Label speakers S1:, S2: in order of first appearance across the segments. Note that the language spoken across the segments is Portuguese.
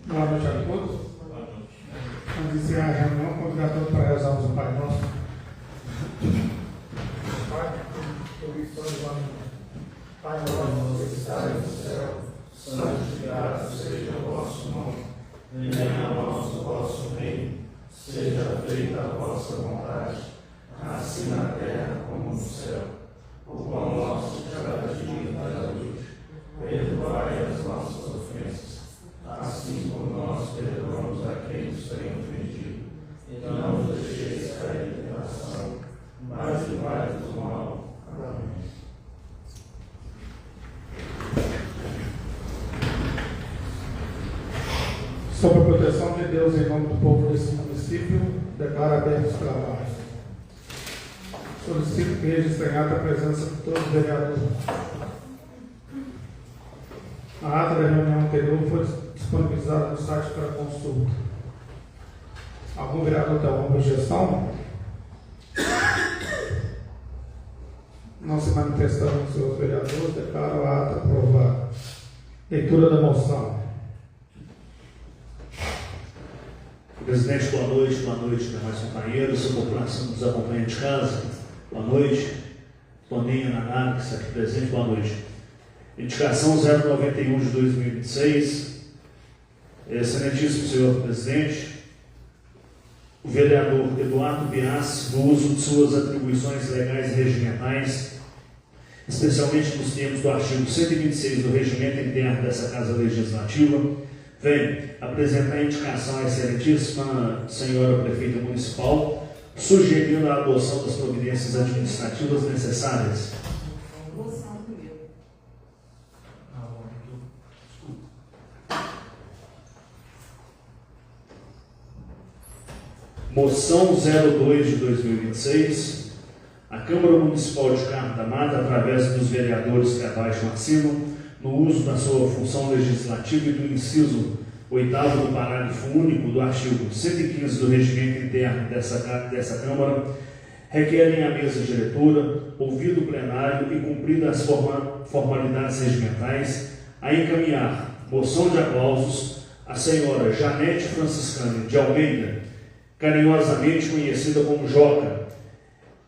S1: Boa noite a todos. Vamos iniciar a reunião, convidar todos para rezarmos o Pai Nosso. Pai nosso que estás no céu, santificado seja o vosso nome. Venha a nós o vosso reino. Seja feita a vossa vontade, assim na terra como no céu. O pão nosso de cada dia nos hoje. Perdoai as nossas ofensas, assim como nós perdoamos a quem nos tem ofendido. E não nos deixeis cair em tentação, mas livrai-nos do mal. Amém. Sob a proteção de Deus, em nome do povo desse município, declaro abertos os trabalhos. Solicito que registrem a presença de todos os vereadores. A ata da reunião anterior foi disponibilizada no site para consulta. Algum vereador tem alguma objeção? Não se manifestando os seus vereadores, declaro a ata aprovada. Leitura da moção.
S2: Presidente, boa noite, demais companheiros, a população que nos acompanha de casa, boa noite. Toninho, Naná, que está aqui presente, boa noite. Indicação 091 de 2026. Excelentíssimo senhor presidente, o vereador Eduardo Bias, no uso de suas atribuições legais e regimentais, especialmente nos termos do artigo 126 do regimento interno dessa Casa Legislativa, vem apresentar a indicação à excelentíssima senhora prefeita municipal, sugerindo a adoção das providências administrativas necessárias. Moção 02 de 2026. A Câmara Municipal de Carmo da Mata, através dos vereadores que abaixo assinam, no uso da sua função legislativa e do inciso 8º do parágrafo único do artigo 115 do regimento interno dessa Câmara, requerem à mesa diretora, ouvido o plenário e cumpridas as formalidades regimentais, a encaminhar moção de aplausos à senhora Janete Franciscane de Almeida, carinhosamente conhecida como Joca,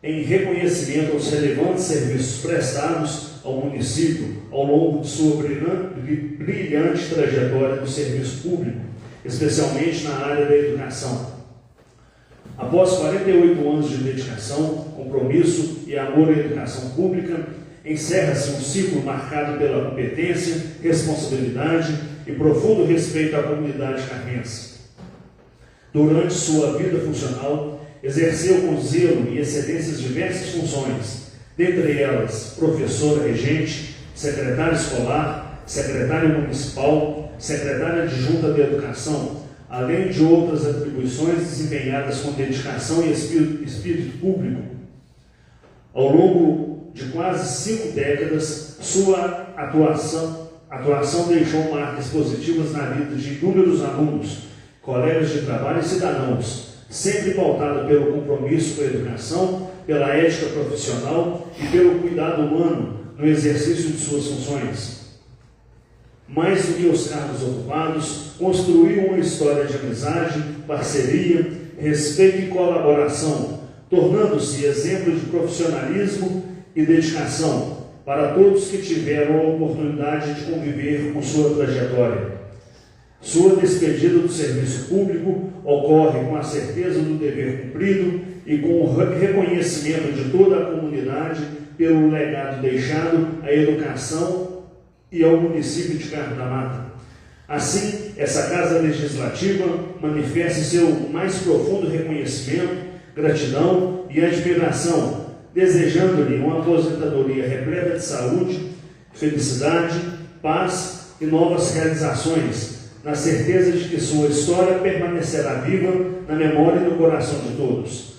S2: em reconhecimento aos relevantes serviços prestados ao município ao longo de sua brilhante trajetória no serviço público, especialmente na área da educação. Após 48 anos de dedicação, compromisso e amor à educação pública, encerra-se um ciclo marcado pela competência, responsabilidade e profundo respeito à comunidade carmense. Durante sua vida funcional, exerceu com zelo e excelência diversas funções, dentre elas professora regente, secretária escolar, secretária municipal, secretária adjunta de educação, além de outras atribuições desempenhadas com dedicação e espírito público. Ao longo de quase 5 décadas, sua atuação deixou marcas positivas na vida de inúmeros alunos, colegas de trabalho e cidadãos, sempre pautada pelo compromisso com a educação, pela ética profissional e pelo cuidado humano no exercício de suas funções. Mais do que os cargos ocupados, construiu uma história de amizade, parceria, respeito e colaboração, tornando-se exemplo de profissionalismo e dedicação para todos que tiveram a oportunidade de conviver com sua trajetória. Sua despedida do serviço público ocorre com a certeza do dever cumprido e com o reconhecimento de toda a comunidade pelo legado deixado à educação e ao município de Carmo da Mata. Assim, essa Casa Legislativa manifesta seu mais profundo reconhecimento, gratidão e admiração, desejando-lhe uma aposentadoria repleta de saúde, felicidade, paz e novas realizações, na certeza de que sua história permanecerá viva na memória e no coração de todos.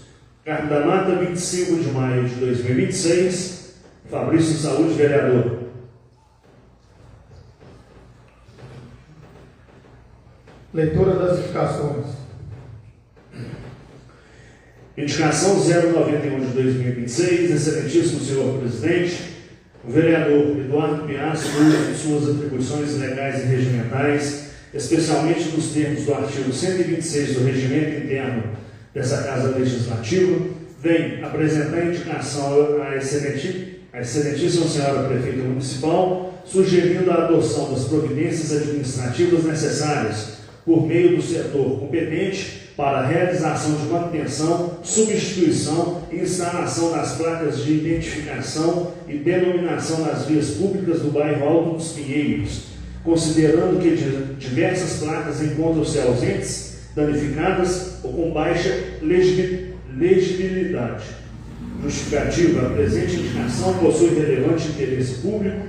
S2: Carmo da Mata, 25 de maio de 2026, Fabrício Saúde, vereador.
S1: Leitura das indicações.
S2: Indicação 091 de 2026, excelentíssimo senhor presidente, o vereador Eduardo Piassi, no uso de suas atribuições legais e regimentais, especialmente nos termos do artigo 126 do Regimento Interno dessa Casa Legislativa, vem apresentar a indicação à excelentíssima senhora Prefeita Municipal, sugerindo a adoção das providências administrativas necessárias por meio do setor competente para a realização de manutenção, substituição e instalação das placas de identificação e denominação nas vias públicas do bairro Alto dos Pinheiros, considerando que diversas placas encontram-se ausentes, danificadas ou com baixa legibilidade. Justificativa: a presente indicação possui relevante interesse público,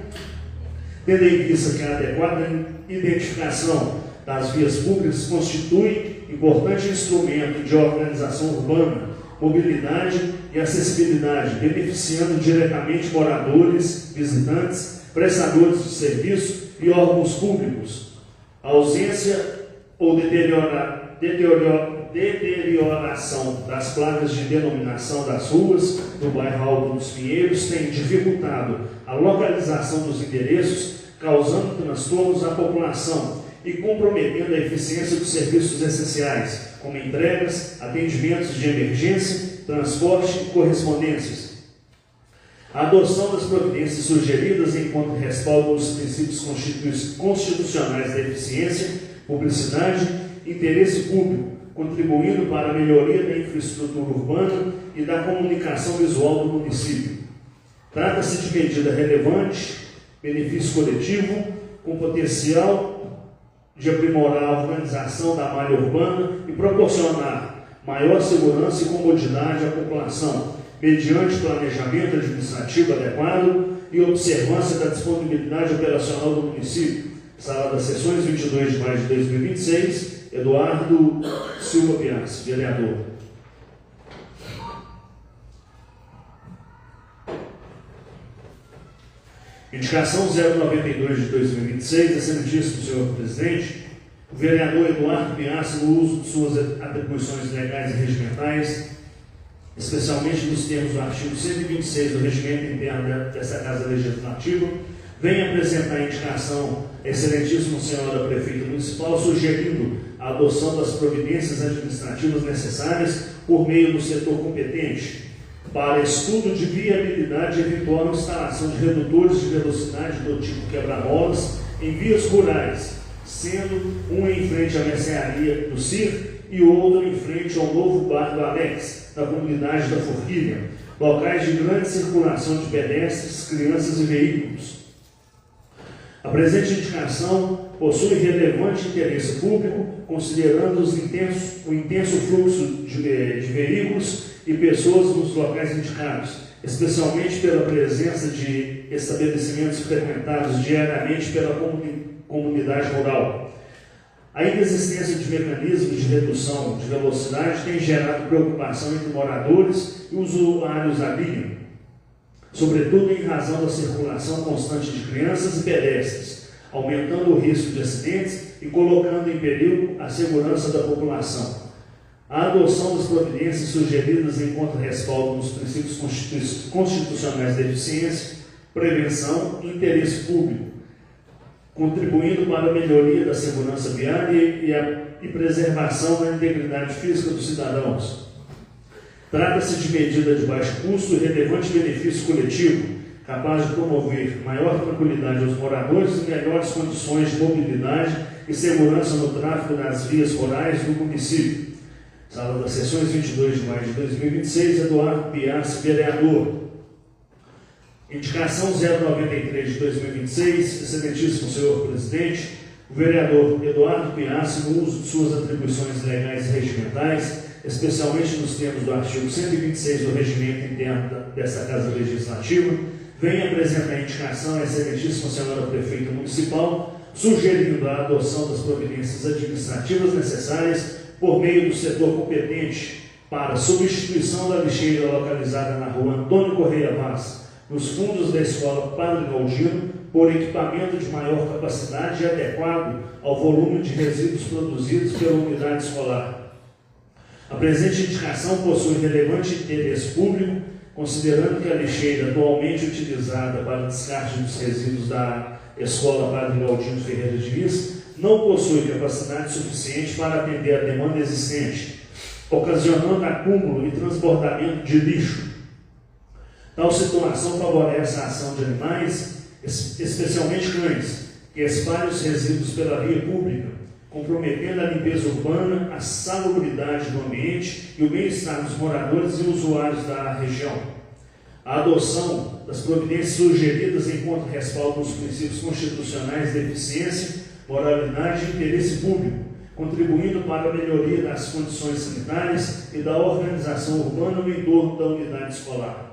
S2: tendo em vista que a adequada identificação das vias públicas constitui importante instrumento de organização urbana, mobilidade e acessibilidade, beneficiando diretamente moradores, visitantes, prestadores de serviço e órgãos públicos. A ausência ou deterioração das placas de denominação das ruas do bairro Alto dos Pinheiros tem dificultado a localização dos endereços, causando transtornos à população e comprometendo a eficiência dos serviços essenciais, como entregas, atendimentos de emergência, transporte e correspondências. A adoção das providências sugeridas encontra respaldo nos princípios constitucionais da eficiência, publicidade e interesse público, contribuindo para a melhoria da infraestrutura urbana e da comunicação visual do município. Trata-se de medida relevante, benefício coletivo, com potencial de aprimorar a organização da malha urbana e proporcionar maior segurança e comodidade à população, mediante planejamento administrativo adequado e observância da disponibilidade operacional do município. Sala das Sessões, 22 de maio de 2026, Eduardo Silva Piassi, vereador. Indicação 092 de 2026, excelentíssimo senhor presidente, o vereador Eduardo Piassi, no uso de suas atribuições legais e regimentais, especialmente nos termos do artigo 126 do Regimento Interno dessa Casa Legislativa, vem apresentar a indicação à excelentíssima senhora Prefeita Municipal, sugerindo a adoção das providências administrativas necessárias por meio do setor competente, para estudo de viabilidade e eventual instalação de redutores de velocidade do tipo quebra-molas em vias rurais, sendo um em frente à mercearia do CIR e outro em frente ao novo bar do Alex, da comunidade da Forquilha, locais de grande circulação de pedestres, crianças e veículos. A presente indicação possui relevante interesse público, considerando o intenso fluxo de veículos e pessoas nos locais indicados, especialmente pela presença de estabelecimentos frequentados diariamente pela comunidade rural. A inexistência de mecanismos de redução de velocidade tem gerado preocupação entre moradores e usuários da via, sobretudo em razão da circulação constante de crianças e pedestres, aumentando o risco de acidentes e colocando em perigo a segurança da população. A adoção das providências sugeridas encontra respaldo nos princípios constitucionais da eficiência, prevenção e interesse público, contribuindo para a melhoria da segurança viária e preservação da integridade física dos cidadãos. Trata-se de medida de baixo custo e relevante benefício coletivo, capaz de promover maior tranquilidade aos moradores e melhores condições de mobilidade e segurança no tráfego nas vias rurais do município. Sala das Sessões, 22 de maio de 2026, Eduardo Piassi, vereador. Indicação 093 de 2026, excelentíssimo senhor presidente, o vereador Eduardo Piassi, no uso de suas atribuições legais e regimentais, especialmente nos termos do artigo 126 do Regimento Interno desta Casa Legislativa, vem apresentar a indicação à excelentíssima senhora Prefeita Municipal, sugerindo a adoção das providências administrativas necessárias por meio do setor competente para substituição da lixeira localizada na rua Antônio Correia Vaz, nos fundos da Escola Padre Galdino, por equipamento de maior capacidade e adequado ao volume de resíduos produzidos pela unidade escolar. A presente indicação possui relevante interesse público, considerando que a lixeira atualmente utilizada para descarte dos resíduos da Escola Padre Galdino Ferreira de Lis não possui capacidade suficiente para atender a demanda existente, ocasionando acúmulo e transbordamento de lixo. Tal situação favorece a ação de animais, especialmente cães, que espalham os resíduos pela via pública, comprometendo a limpeza urbana, a salubridade do ambiente e o bem-estar dos moradores e usuários da região. A adoção das providências sugeridas encontra respaldo nos princípios constitucionais de eficiência, moralidade e interesse público, contribuindo para a melhoria das condições sanitárias e da organização urbana no entorno da unidade escolar.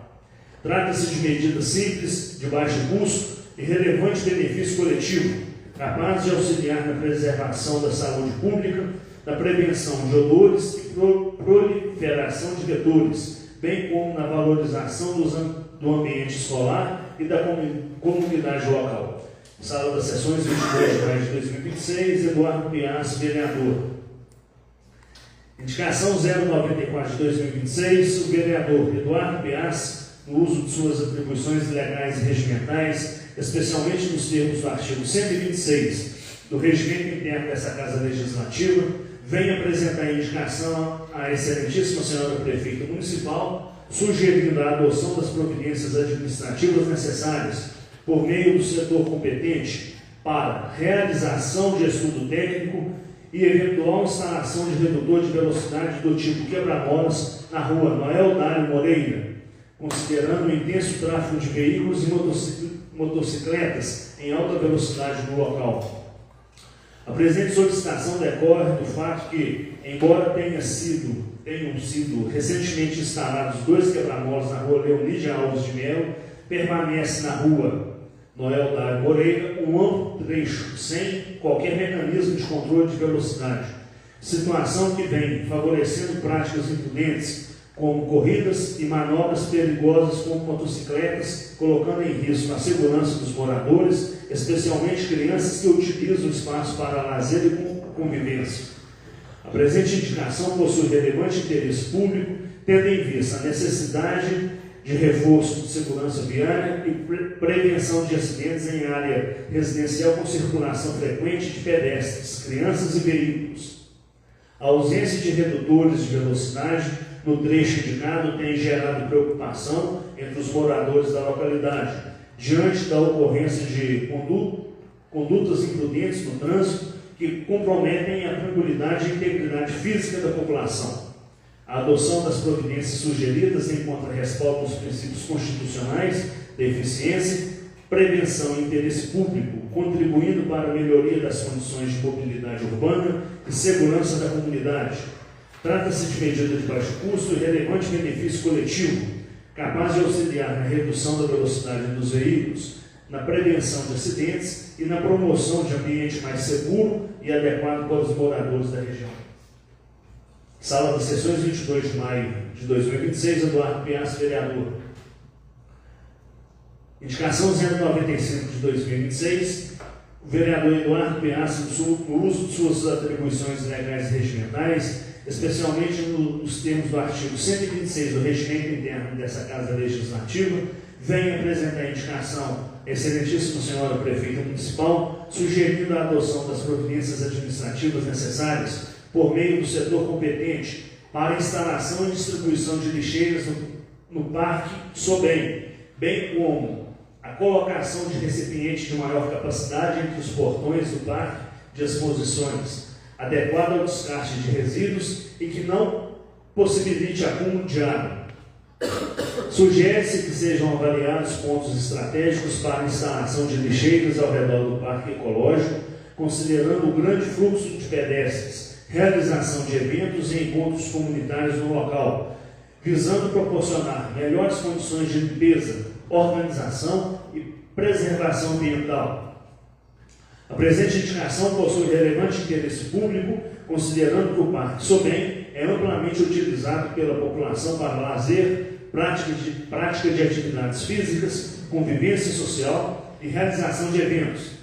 S2: Trata-se de medidas simples, de baixo custo e relevante benefício coletivo, capazes de auxiliar na preservação da saúde pública, na prevenção de odores e proliferação de vetores, bem como na valorização do ambiente escolar e da comunidade local. Sala das Sessões, 22 de maio de 2026, Eduardo Pias, vereador. Indicação 094 de 2026, o vereador Eduardo Pias, no uso de suas atribuições legais e regimentais, especialmente nos termos do artigo 126 do Regimento Interno dessa Casa Legislativa, vem apresentar a indicação à Excelentíssima Senhora Prefeita Municipal, sugerindo a adoção das providências administrativas necessárias por meio do setor competente para realização de estudo técnico e eventual instalação de redutor de velocidade do tipo quebra-molas na rua Noel Dário Moreira, considerando o intenso tráfego de veículos e motocicletas em alta velocidade no local. A presente solicitação decorre do fato que, embora tenham sido recentemente instalados 2 quebra-molas na rua Leonídia Alves de Melo, permanece na rua Noel Dário Moreira um amplo trecho sem qualquer mecanismo de controle de velocidade, situação que vem favorecendo práticas imprudentes, como corridas e manobras perigosas com motocicletas, colocando em risco a segurança dos moradores, especialmente crianças que utilizam o espaço para lazer e convivência. A presente indicação possui relevante interesse público, tendo em vista a necessidade de reforço de segurança viária e prevenção de acidentes em área residencial com circulação frequente de pedestres, crianças e veículos. A ausência de redutores de velocidade no trecho indicado tem gerado preocupação entre os moradores da localidade, diante da ocorrência de condutas imprudentes no trânsito que comprometem a tranquilidade e integridade física da população. A adoção das providências sugeridas encontra respaldo nos princípios constitucionais de eficiência, prevenção e interesse público, contribuindo para a melhoria das condições de mobilidade urbana e segurança da comunidade. Trata-se de medida de baixo custo e relevante benefício coletivo, capaz de auxiliar na redução da velocidade dos veículos, na prevenção de acidentes e na promoção de ambiente mais seguro e adequado para os moradores da região. Sala das Sessões, 22 de maio de 2026, Eduardo Pias, vereador. Indicação 095 de 2026, o vereador Eduardo Pias, no uso de suas atribuições legais e regimentais, especialmente nos termos do artigo 126 do Regimento Interno dessa Casa Legislativa, vem apresentar a indicação à Excelentíssima Senhora Prefeita Municipal, sugerindo a adoção das providências administrativas necessárias por meio do setor competente para a instalação e distribuição de lixeiras no Parque Sobem, bem como a colocação de recipientes de maior capacidade entre os portões do Parque de Exposições, adequado ao descarte de resíduos e que não possibilite acúmulo de água. Sugere-se que sejam avaliados pontos estratégicos para a instalação de lixeiras ao redor do Parque Ecológico, considerando o grande fluxo de pedestres, realização de eventos e encontros comunitários no local, visando proporcionar melhores condições de limpeza, organização e preservação ambiental. A presente indicação possui relevante interesse público, considerando que o Parque Sobem é amplamente utilizado pela população para lazer, prática de atividades físicas, convivência social e realização de eventos,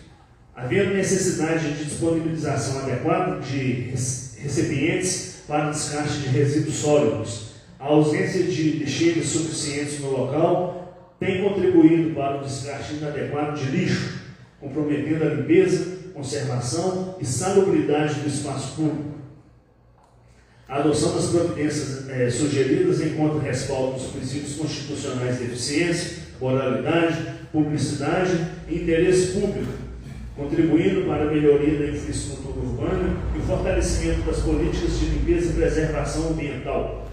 S2: havendo necessidade de disponibilização adequada de recipientes para descarte de resíduos sólidos, A ausência de lixeiras suficientes no local tem contribuído para o descarte inadequado de lixo, comprometendo a limpeza, conservação e salubridade do espaço público. A adoção das providências sugeridas encontra respaldo nos princípios constitucionais de eficiência, moralidade, publicidade e interesse público, contribuindo para a melhoria da infraestrutura urbana e o fortalecimento das políticas de limpeza e preservação ambiental.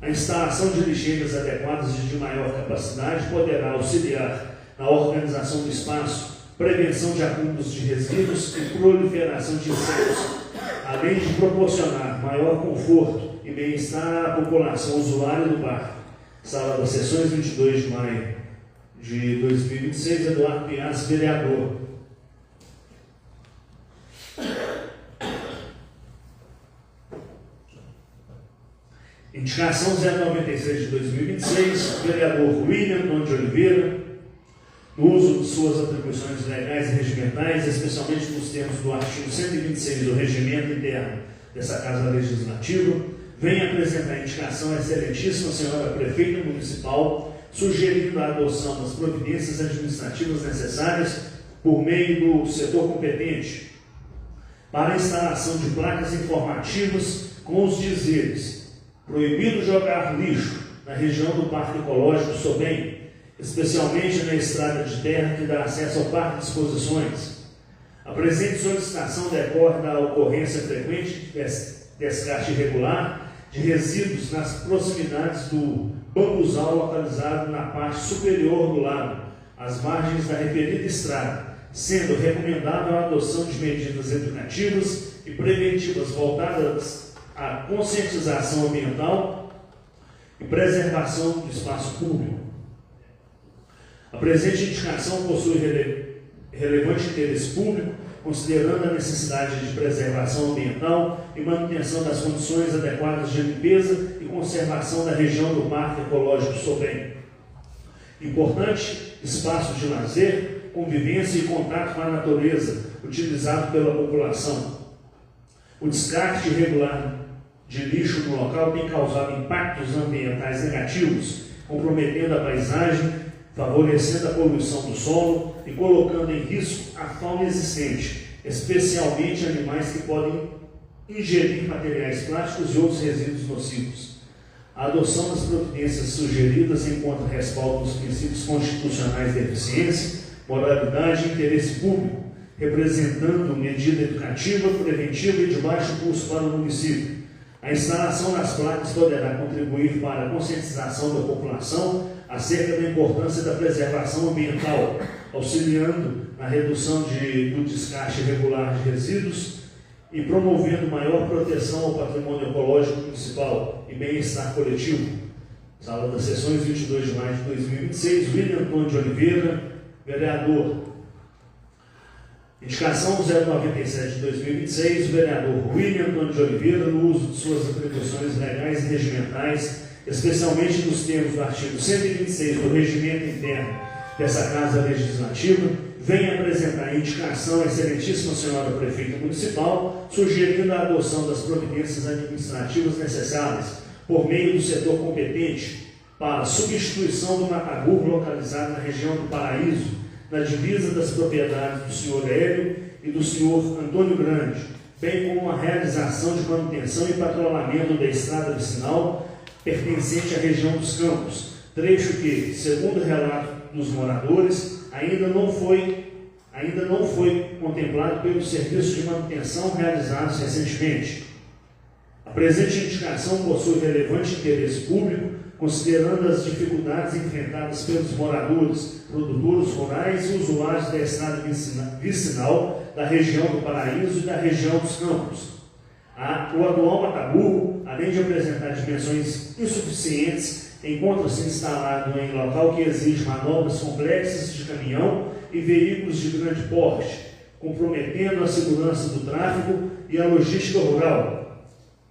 S2: A instalação de lixeiras adequadas e de maior capacidade poderá auxiliar na organização do espaço, prevenção de acúmulos de resíduos e proliferação de insetos, além de proporcionar maior conforto e bem-estar à população usuária do parque. Sala das Sessões, 22 de maio de 2026, Eduardo Piazzi, vereador. Indicação 096 de 2026, vereador William Antônio de Oliveira, no uso de suas atribuições legais e regimentais, especialmente nos termos do artigo 126 do Regimento Interno dessa Casa Legislativa, vem apresentar a indicação à excelentíssima senhora Prefeita Municipal, sugerindo a adoção das providências administrativas necessárias por meio do setor competente para a instalação de placas informativas com os dizeres: proibido jogar lixo na região do Parque Ecológico Sobem, especialmente na estrada de terra que dá acesso ao Parque de Exposições. A presente solicitação decorre da ocorrência frequente de descarte irregular de resíduos nas proximidades do bambuzal localizado na parte superior do lago, às margens da referida estrada, sendo recomendável a adoção de medidas educativas e preventivas voltadas à conscientização ambiental e preservação do espaço público. A presente indicação possui relevante interesse público, considerando a necessidade de preservação ambiental e manutenção das condições adequadas de limpeza e conservação da região do Parque Ecológico Sobem. Importante espaço de lazer, convivência e contato com a natureza, utilizado pela população. O descarte irregular de lixo no local tem causado impactos ambientais negativos, comprometendo a paisagem, favorecendo a poluição do solo e colocando em risco a fauna existente, especialmente animais que podem ingerir materiais plásticos e outros resíduos nocivos. A adoção das providências sugeridas encontra respaldo nos princípios constitucionais de eficiência, moralidade e interesse público, representando medida educativa, preventiva e de baixo custo para o município. A instalação das placas poderá contribuir para a conscientização da população acerca da importância da preservação ambiental, auxiliando na redução do descarte irregular de resíduos e promovendo maior proteção ao patrimônio ecológico municipal e bem-estar coletivo. Sala das Sessões, 22 de maio de 2026, William Antônio de Oliveira, vereador. Indicação 097 de 2026, vereador William Antônio de Oliveira, no uso de suas atribuições legais e regimentais, especialmente nos termos do artigo 126 do Regimento Interno dessa Casa Legislativa, vem apresentar a indicação à excelentíssima senhora Prefeita Municipal, sugerindo a adoção das providências administrativas necessárias por meio do setor competente para a substituição do mataburro localizado na região do Paraíso, na divisa das propriedades do senhor Hélio e do senhor Antônio Grande, bem como a realização de manutenção e patrulhamento da estrada vicinal pertencente à região dos Campos, trecho que, segundo o relato dos moradores, ainda não foi contemplado pelos serviços de manutenção realizados recentemente. A presente indicação possui relevante interesse público, considerando as dificuldades enfrentadas pelos moradores, produtores rurais e usuários da estrada vicinal da região do Paraíso e da região dos Campos. O atual mataburro, além de apresentar dimensões insuficientes, encontra-se instalado em local que exige manobras complexas de caminhão e veículos de grande porte, comprometendo a segurança do tráfego e a logística rural.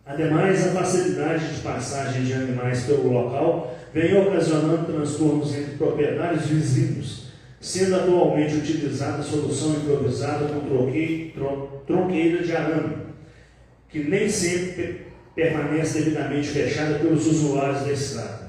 S2: Ademais, a facilidade de passagem de animais pelo local vem ocasionando transtornos entre proprietários vizinhos, sendo atualmente utilizada a solução improvisada com tronqueira de arame, que nem sempre permanece devidamente fechada pelos usuários da estrada.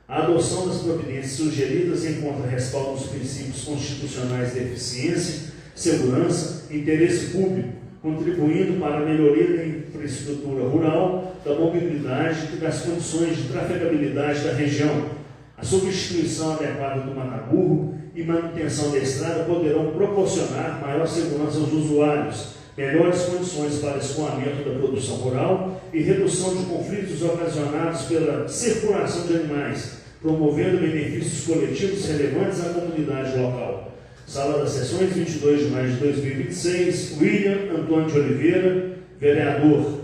S2: A adoção das providências sugeridas encontra respaldo nos princípios constitucionais de eficiência, segurança e interesse público, contribuindo para a melhoria da infraestrutura rural, da mobilidade e das condições de trafegabilidade da região. A substituição adequada do mata-burro e manutenção da estrada poderão proporcionar maior segurança aos usuários, melhores condições para escoamento da produção rural e redução de conflitos ocasionados pela circulação de animais, promovendo benefícios coletivos relevantes à comunidade local. Sala das Sessões, 22 de maio de 2026, William Antônio de Oliveira, vereador.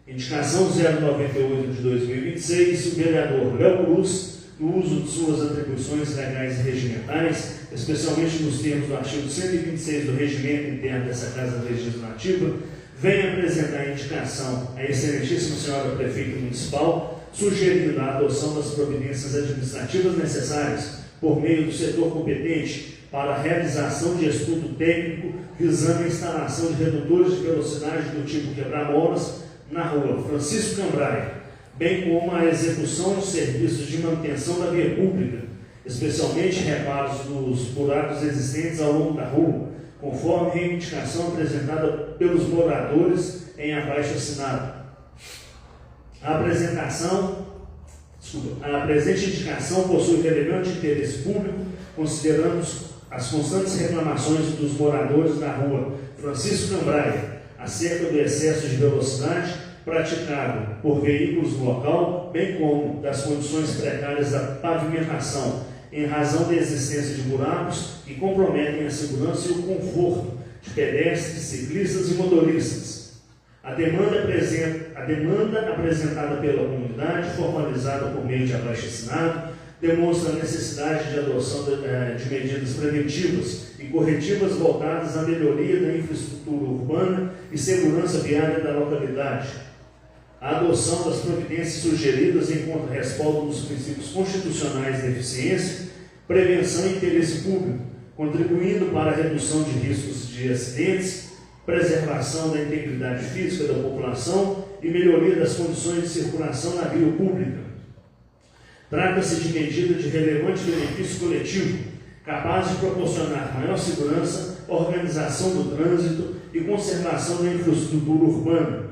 S2: Indicação 098 de 2026, o vereador Léo Cruz, no uso de suas atribuições legais e regimentais, especialmente nos termos do artigo 126 do Regimento Interno dessa Casa Legislativa, vem apresentar a indicação à Excelentíssima Senhora Prefeita Municipal, sugerindo a adoção das providências administrativas necessárias por meio do setor competente para a realização de estudo técnico visando a instalação de redutores de velocidade do tipo quebra-molas na rua Francisco Cambraia, bem como a execução de serviços de manutenção da via pública, especialmente reparos dos buracos existentes ao longo da rua, conforme reivindicação apresentada pelos moradores em abaixo-assinado. A presente indicação possui relevante interesse público, considerando as constantes reclamações dos moradores da rua Francisco Cambraia acerca do excesso de velocidade praticado por veículos no local, bem como das condições precárias da pavimentação, em razão da existência de buracos que comprometem a segurança e o conforto de pedestres, ciclistas e motoristas. A demanda apresentada pela comunidade, formalizada por meio de abaixo-assinado, demonstra a necessidade de adoção de medidas preventivas e corretivas voltadas à melhoria da infraestrutura urbana e segurança viária da localidade. A adoção das providências sugeridas encontra respaldo nos princípios constitucionais de eficiência, prevenção e interesse público, contribuindo para a redução de riscos de acidentes, preservação da integridade física da população e melhoria das condições de circulação na via pública. Trata-se de medida de relevante benefício coletivo, capaz de proporcionar maior segurança, organização do trânsito e conservação da infraestrutura urbana,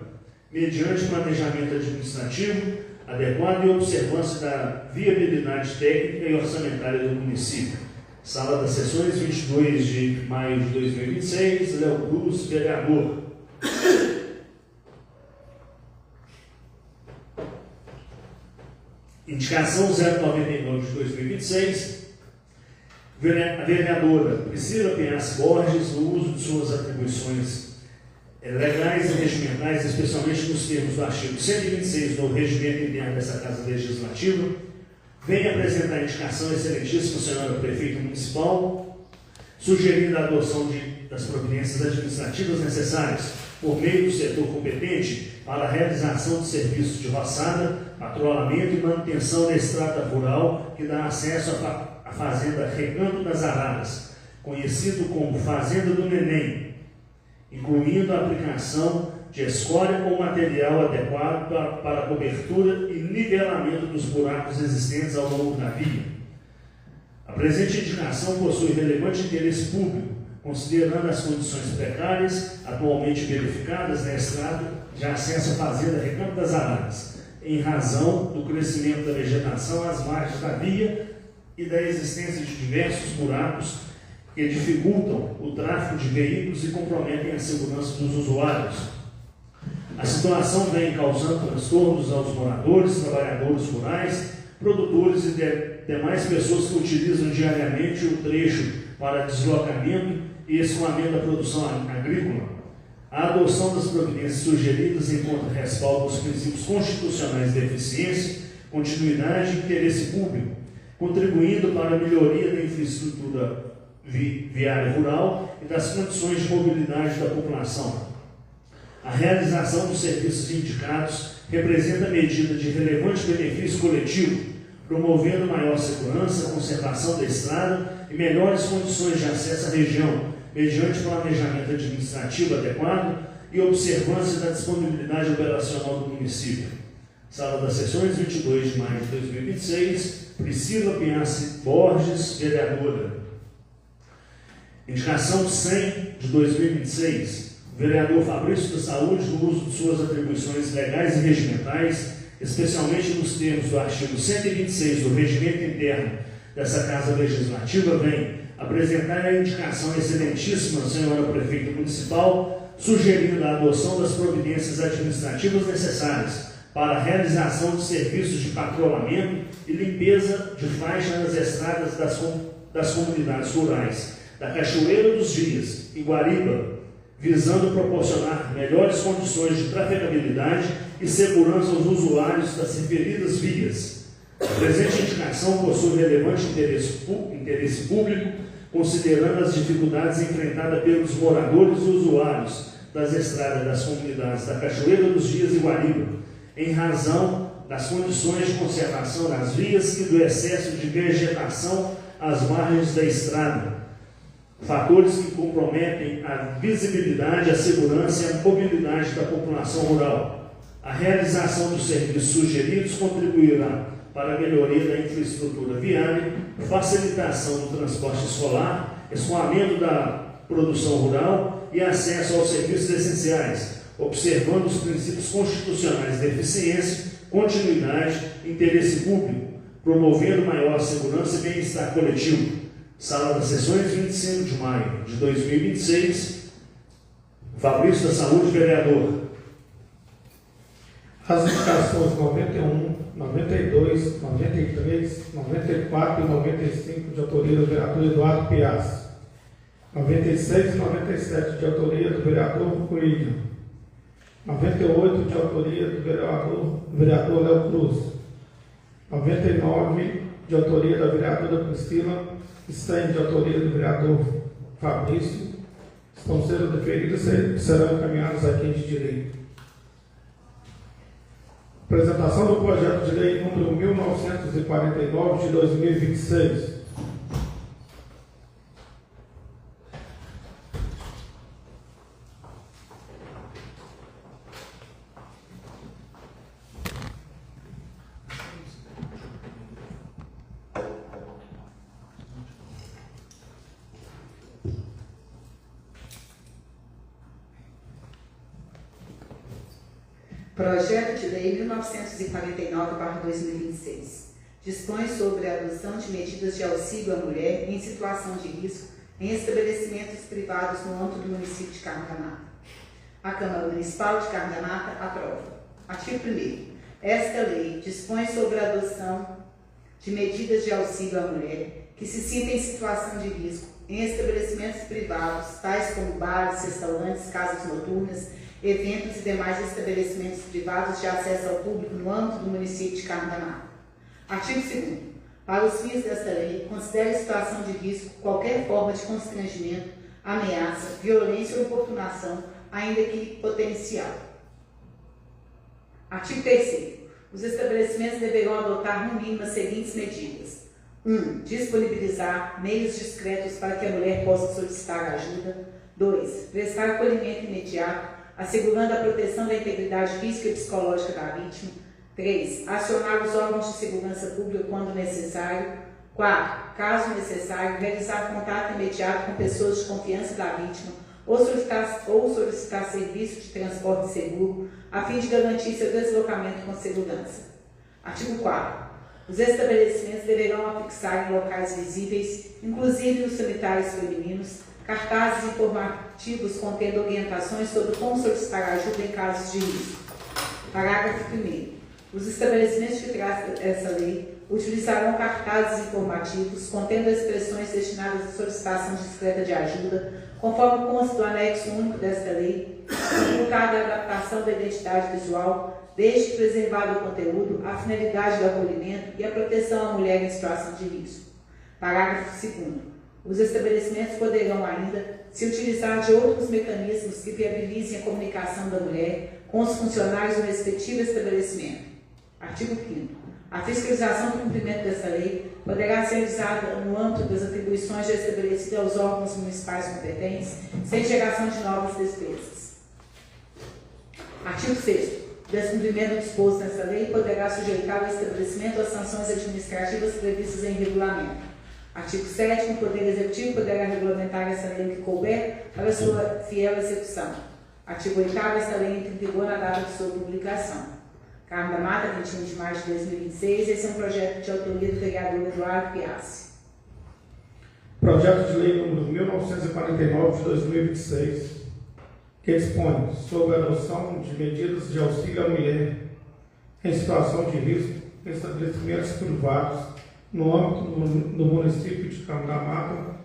S2: mediante planejamento administrativo adequado e observância da viabilidade técnica e orçamentária do município. Sala das Sessões, 22 de maio de 2026, Léo Cruz, vereador. Indicação 099 de 2026, a vereadora Priscila Penhas Borges, no uso de suas atribuições legais e regimentais, especialmente nos termos do artigo 126 do Regimento Interno dessa Casa Legislativa, vem apresentar a indicação à Excelentíssima Senhora Prefeita Municipal, sugerindo a adoção das providências administrativas necessárias por meio do setor competente para a realização de serviços de roçada, patrulhamento e manutenção da estrada rural que dá acesso à Fazenda Recanto das Araras, conhecido como Fazenda do Neném, incluindo a aplicação de escória com material adequado para a cobertura e nivelamento dos buracos existentes ao longo da via. A presente indicação possui relevante interesse público, considerando as condições precárias atualmente verificadas na estrada de acesso à Fazenda Recanto das Araras, em razão do crescimento da vegetação às margens da via e da existência de diversos buracos que dificultam o tráfego de veículos e comprometem a segurança dos usuários. A situação vem causando transtornos aos moradores, trabalhadores rurais, produtores e demais pessoas que utilizam diariamente o trecho para deslocamento e escoamento da produção agrícola. A adoção das providências sugeridas encontra respaldo nos princípios constitucionais de eficiência, continuidade e interesse público, contribuindo para a melhoria da infraestrutura viária rural e das condições de mobilidade da população. A realização dos serviços indicados representa medida de relevante benefício coletivo, promovendo maior segurança, conservação da estrada e melhores condições de acesso à região, mediante planejamento administrativo adequado e observância da disponibilidade operacional do município. Sala das Sessões, 22 de maio de 2026, Priscila Pinhassi Borges, vereadora. Indicação 100 de 2026, vereador Fabrício da Saúde, no uso de suas atribuições legais e regimentais, especialmente nos termos do artigo 126 do Regimento Interno dessa Casa Legislativa, vem apresentar a indicação à excelentíssima senhora Prefeita Municipal, sugerindo a adoção das providências administrativas necessárias para a realização de serviços de patrulhamento e limpeza de faixa nas estradas das comunidades rurais da Cachoeira dos Dias e Guariba, visando proporcionar melhores condições de trafegabilidade e segurança aos usuários das referidas vias. A presente indicação possui relevante interesse público, considerando as dificuldades enfrentadas pelos moradores e usuários das estradas das comunidades da Cachoeira dos Dias e Guariba, em razão das condições de conservação das vias e do excesso de vegetação às margens da estrada, fatores que comprometem a visibilidade, a segurança e a mobilidade da população rural. A realização dos serviços sugeridos contribuirá para a melhoria da infraestrutura viária, facilitação do transporte escolar, escoamento da produção rural e acesso aos serviços essenciais, observando os princípios constitucionais de eficiência, continuidade e interesse público, promovendo maior segurança e bem-estar coletivo. Sala das Sessões, 25 de maio de 2026, Fabrício da Saúde, vereador.
S1: As indicações 91, 92, 93, 94 e 95 de autoria do vereador Eduardo Piazza, 96 e 97 de autoria do vereador William, 98 de autoria do vereador Léo Cruz, 99 de autoria da vereadora Priscila, 100 de autoria do vereador Fabrício, estão sendo deferidas e serão encaminhadas a quem de direito. Apresentação do projeto de lei número 1949 de 2026.
S3: Projeto de Lei 1949/2026 dispõe sobre a adoção de medidas de auxílio à mulher em situação de risco em estabelecimentos privados no âmbito do município de Carmo da Mata. A Câmara Municipal de Carmo da Mata aprova. Artigo 1º. Esta lei dispõe sobre a adoção de medidas de auxílio à mulher que se sinta em situação de risco em estabelecimentos privados, tais como bares, restaurantes, casas noturnas, eventos e demais estabelecimentos privados de acesso ao público no âmbito do município de Carmo da Mata. Artigo 2º. Para os fins desta lei, considere a situação de risco qualquer forma de constrangimento, ameaça, violência ou importunação, ainda que potencial. Artigo 3º. Os estabelecimentos deverão adotar no mínimo as seguintes medidas. 1. Disponibilizar meios discretos para que a mulher possa solicitar ajuda. 2. Prestar acolhimento imediato, assegurando a proteção da integridade física e psicológica da vítima. 3. Acionar os órgãos de segurança pública quando necessário. 4. Caso necessário, realizar contato imediato com pessoas de confiança da vítima ou solicitar serviço de transporte seguro, a fim de garantir seu deslocamento com segurança. Artigo 4. Os estabelecimentos deverão afixar em locais visíveis, inclusive nos sanitários femininos, cartazes informativos contendo orientações sobre como solicitar ajuda em casos de risco. Parágrafo 1º. Os estabelecimentos que trazem essa lei utilizarão cartazes informativos contendo expressões destinadas à solicitação discreta de ajuda, conforme consta do anexo único desta lei, facultada a adaptação da identidade visual, desde que preservado o conteúdo, a finalidade do acolhimento e a proteção à mulher em situação de risco. Parágrafo 2º. Os estabelecimentos poderão ainda se utilizar de outros mecanismos que viabilizem a comunicação da mulher com os funcionários do respectivo estabelecimento. Artigo 5º. A fiscalização do cumprimento desta lei poderá ser realizada no âmbito das atribuições já estabelecidas aos órgãos municipais competentes, sem geração de novas despesas. Artigo 6º. O descumprimento do disposto nesta lei poderá sujeitar o estabelecimento às sanções administrativas previstas em regulamento. Artigo 7º. O Poder Executivo poderá regulamentar esta lei no que couber para sua fiel execução. Artigo 8º. Esta lei entra em vigor na data de sua publicação. Carmo da Mata, 21 de março de 2026. Esse é um projeto de autoria do vereador Eduardo Piassi.
S1: Projeto de lei número 1949 de 2026, que dispõe sobre a adoção de medidas de auxílio à mulher em situação de risco em estabelecimentos privados no âmbito do município de Carmo da Mata,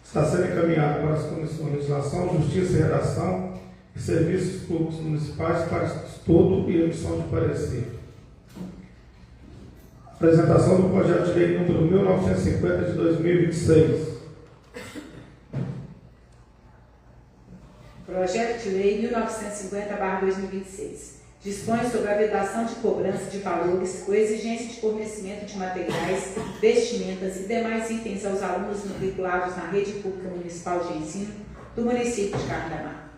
S1: está sendo encaminhado para as comissões de Legislação, Justiça e Redação e Serviços Públicos Municipais para estudo e emissão de parecer. Apresentação do projeto de lei número 1950 de 2026.
S3: Projeto de Lei 1950/2026 dispõe sobre a vedação de cobrança de valores ou exigência de fornecimento de materiais, vestimentas e demais itens aos alunos matriculados na rede pública municipal de ensino do município de Carmo da Mata.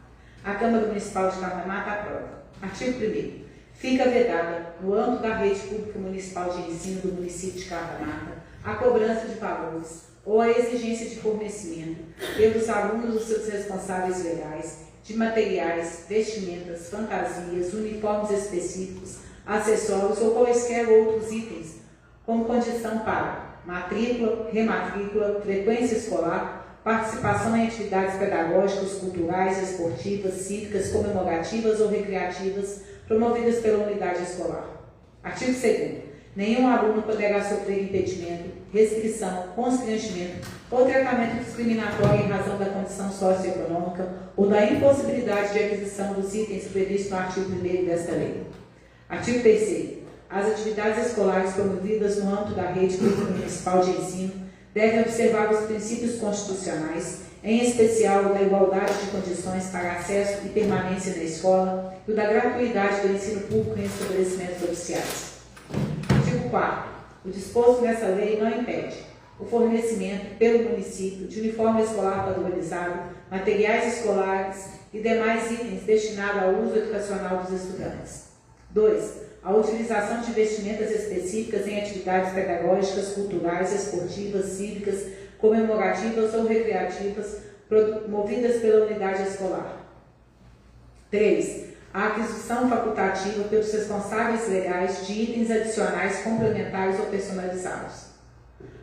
S3: A Câmara Municipal de Carmo da Mata aprova. Artigo 1º. Fica vedada, no âmbito da rede pública municipal de ensino do município de Carmo da Mata, a cobrança de valores ou a exigência de fornecimento pelos alunos dos seus responsáveis legais de materiais, vestimentas, fantasias, uniformes específicos, acessórios ou quaisquer outros itens, como condição para matrícula, rematrícula, frequência escolar, participação em atividades pedagógicas, culturais, esportivas, cívicas, comemorativas ou recreativas promovidas pela unidade escolar. Artigo 2º. Nenhum aluno poderá sofrer impedimento, restrição, constrangimento ou tratamento discriminatório em razão da condição socioeconômica ou da impossibilidade de aquisição dos itens previstos no artigo 1º desta lei. Artigo 3º. As atividades escolares promovidas no âmbito da rede pública municipal de ensino devem observar os princípios constitucionais, em especial o da igualdade de condições para acesso e permanência na escola e o da gratuidade do ensino público em estabelecimentos oficiais. Artigo 4º. O disposto nessa lei não impede o fornecimento pelo município de uniforme escolar padronizado, materiais escolares e demais itens destinados ao uso educacional dos estudantes. 2. A utilização de vestimentas específicas em atividades pedagógicas, culturais, esportivas, cívicas, comemorativas ou recreativas promovidas pela unidade escolar. 3. A aquisição facultativa pelos responsáveis legais de itens adicionais complementares ou personalizados.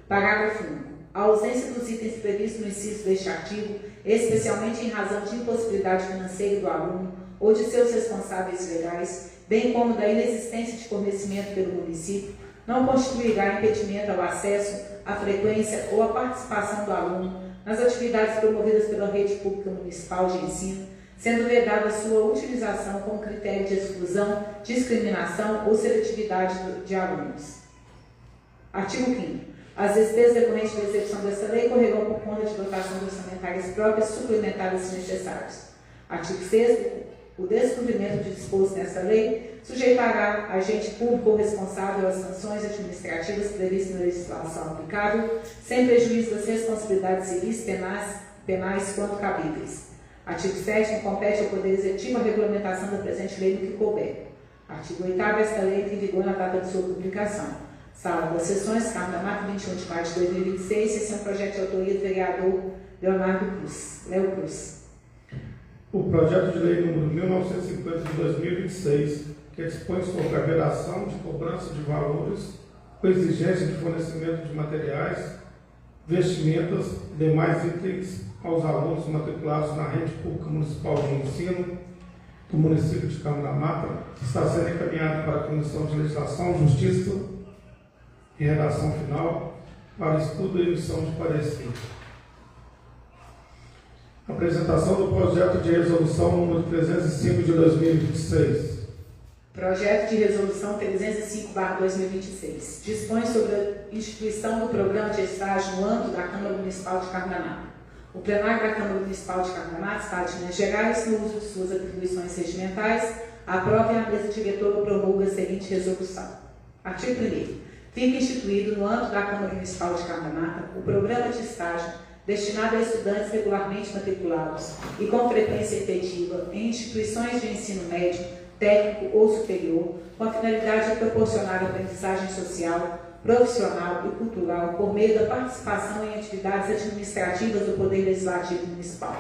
S3: Parágrafo único. A ausência dos itens previstos no inciso deste artigo, especialmente em razão de impossibilidade financeira do aluno ou de seus responsáveis legais, bem como da inexistência de fornecimento pelo município, não constituirá impedimento ao acesso, à frequência ou à participação do aluno nas atividades promovidas pela rede pública municipal de ensino, sendo vedada sua utilização com critério de exclusão, discriminação ou seletividade de alunos. Artigo 5º. As despesas decorrentes da execução desta lei correrão por conta de dotações orçamentárias próprias suplementadas se necessários. Artigo 6º. O descumprimento de disposto nesta lei sujeitará agente público ou responsável às sanções administrativas previstas na legislação aplicável, sem prejuízo das responsabilidades civis, penais quanto cabíveis. Artigo 7º. Compete ao Poder Executivo a regulamentação da presente lei no que couber. Artigo 8º. Esta lei entra em vigor na data de sua publicação. Sala das Sessões, Carmo da Mata, 21 de março de 2026. Esse é um projeto de autoria do vereador Leonardo Léo Cruz.
S1: O projeto de lei número 1950 de 2026, que dispõe sobre a vedação de cobrança de valores com exigência de fornecimento de materiais, vestimentas e demais itens aos alunos matriculados na rede pública municipal de ensino do município de Carmo da Mata, está sendo encaminhado para a Comissão de Legislação, Justiça e Redação Final para estudo e emissão de parecer. Apresentação do projeto de resolução número 305 de 2026.
S3: Projeto de resolução 305/2026. Dispõe sobre a instituição do programa de estágio no âmbito da Câmara Municipal de Carmo da Mata. O plenário da Câmara Municipal de Carmo da Mata, Estado de Minas Gerais, no uso de suas atribuições regimentais, aprova e a mesa diretora promulga a seguinte resolução. Artigo 1º. Fica instituído no âmbito da Câmara Municipal de Carmo da Mata o programa de estágio destinado a estudantes regularmente matriculados e com frequência efetiva em instituições de ensino médio, técnico ou superior, com a finalidade de proporcionar aprendizagem social, profissional e cultural por meio da participação em atividades administrativas do Poder Legislativo Municipal.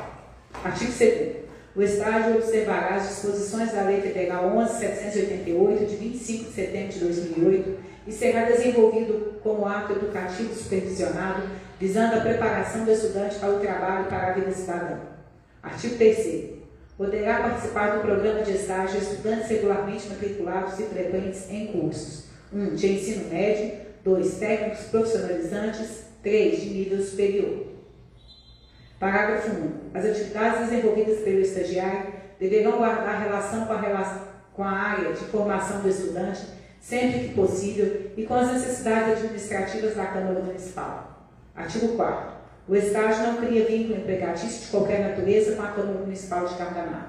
S3: Artigo 2º. O estágio observará as disposições da Lei Federal 11.788, de 25 de setembro de 2008, e será desenvolvido como ato educativo supervisionado, visando a preparação do estudante para o trabalho e para a vida cidadã. Artigo 3º. Poderá participar do programa de estágio estudantes regularmente matriculados e frequentes em cursos: 1. De ensino médio, 2. Técnicos profissionalizantes, 3. De nível superior. Parágrafo 1. As atividades desenvolvidas pelo estagiário deverão guardar relação com a área de formação do estudante, sempre que possível, e com as necessidades administrativas da Câmara Municipal. Artigo 4º. O estágio não cria vínculo empregatício de qualquer natureza com a Câmara Municipal de Cardanal.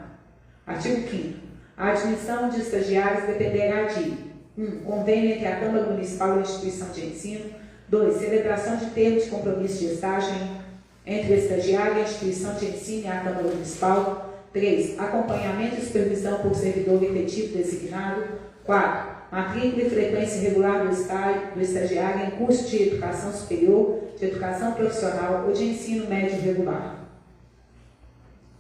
S3: Artigo 5º. A admissão de estagiários dependerá de 1. Convênio entre a Câmara Municipal e a instituição de ensino. 2. Celebração de termos de compromisso de estágio entre o estagiário e a instituição de ensino e a Câmara Municipal. 3. Acompanhamento e supervisão por servidor efetivo designado. 4. Matrícula e frequência regular do estagiário em curso de educação superior, de educação profissional ou de ensino médio regular.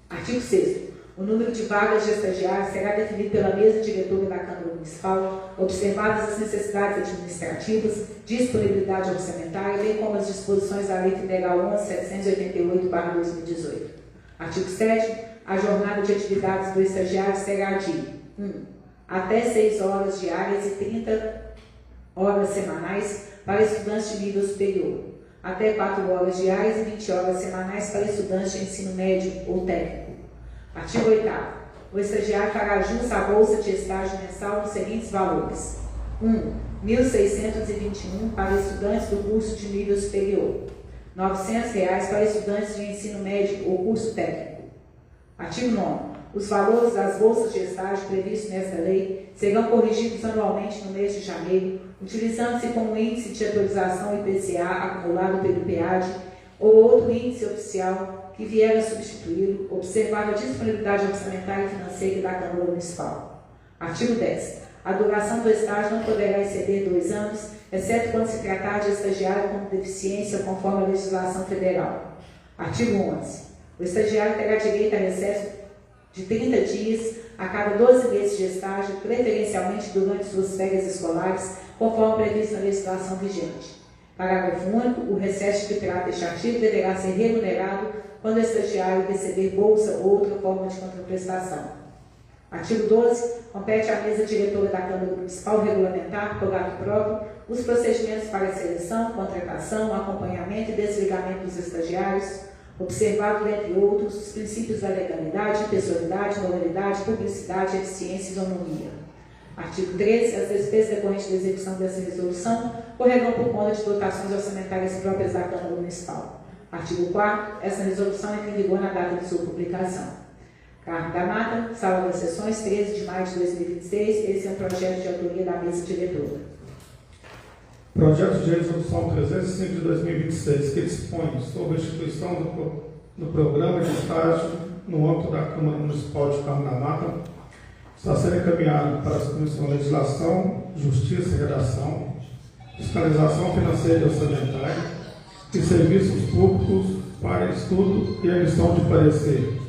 S3: Artigo 6º. O número de vagas de estagiários será definido pela mesa diretora da Câmara Municipal, observadas as necessidades administrativas, disponibilidade orçamentária, bem como as disposições da Lei Federal 11.788/2018. Artigo 7º. A jornada de atividades do estagiário será de 1. Até 6 horas diárias e 30 horas semanais para estudantes de nível superior, até 4 horas diárias e 20 horas semanais para estudantes de ensino médio ou técnico. Artigo 8º. O estagiário fará jus à bolsa de estágio mensal nos seguintes valores: 1. R$ 1.621 para estudantes do curso de nível superior, R$ 900 para estudantes de ensino médio ou curso técnico. Artigo 9º. Os valores das bolsas de estágio previstos nesta lei serão corrigidos anualmente no mês de janeiro, utilizando-se como índice de atualização IPCA acumulado pelo PEAD ou outro índice oficial que vier a substituí-lo, observada a disponibilidade orçamentária e financeira da Câmara Municipal. Artigo 10. A duração do estágio não poderá exceder 2 anos, exceto quando se tratar de estagiário com deficiência conforme a legislação federal. Artigo 11. O estagiário terá direito a recesso de 30 dias a cada 12 meses de estágio, preferencialmente durante suas férias escolares, conforme previsto na legislação vigente. Parágrafo único. O recesso de caráter taxativo deverá ser remunerado quando o estagiário receber bolsa ou outra forma de contraprestação. Artigo 12. Compete à mesa diretora da Câmara Municipal regulamentar, por ato próprio, os procedimentos para a seleção, contratação, acompanhamento e desligamento dos estagiários, observado, entre outros, os princípios da legalidade, pessoalidade, moralidade, publicidade, eficiência e isonomia. Artigo 13. As despesas decorrentes da execução dessa resolução correrão por conta de dotações orçamentárias próprias da Câmara Municipal. Artigo 4º. Essa resolução entra em vigor na data de sua publicação. Carmo da Mata, Sala das Sessões, 13 de maio de 2026. Esse é um projeto de autoria da mesa diretora.
S1: Projeto de resolução 305 de 2026, que dispõe sobre a instituição do programa de estágio no âmbito da Câmara Municipal de Carmo da Mata, está sendo encaminhado para as comissões de Legislação, Justiça e Redação, Fiscalização Financeira e Orçamentária e Serviços Públicos para estudo e emissão de parecer.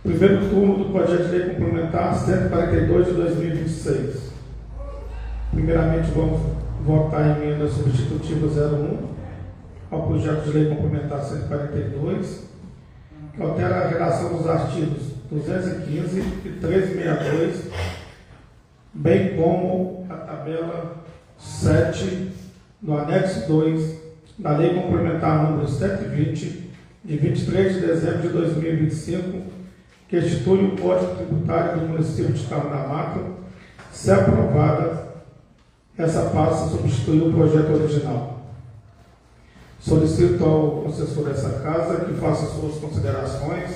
S1: Primeiro turno do projeto de lei complementar 142 de 2026. Primeiramente, vamos votar a emenda substitutiva 01 ao projeto de lei complementar 142, que altera a redação dos artigos 215 e 362, bem como a tabela 7 do anexo 2 da Lei Complementar número 120, de 23 de dezembro de 2025, que institui o Código Tributário do município de Carmo da Mata. Se aprovada, essa passa a substituir o projeto original. Solicito ao assessor dessa casa que faça suas considerações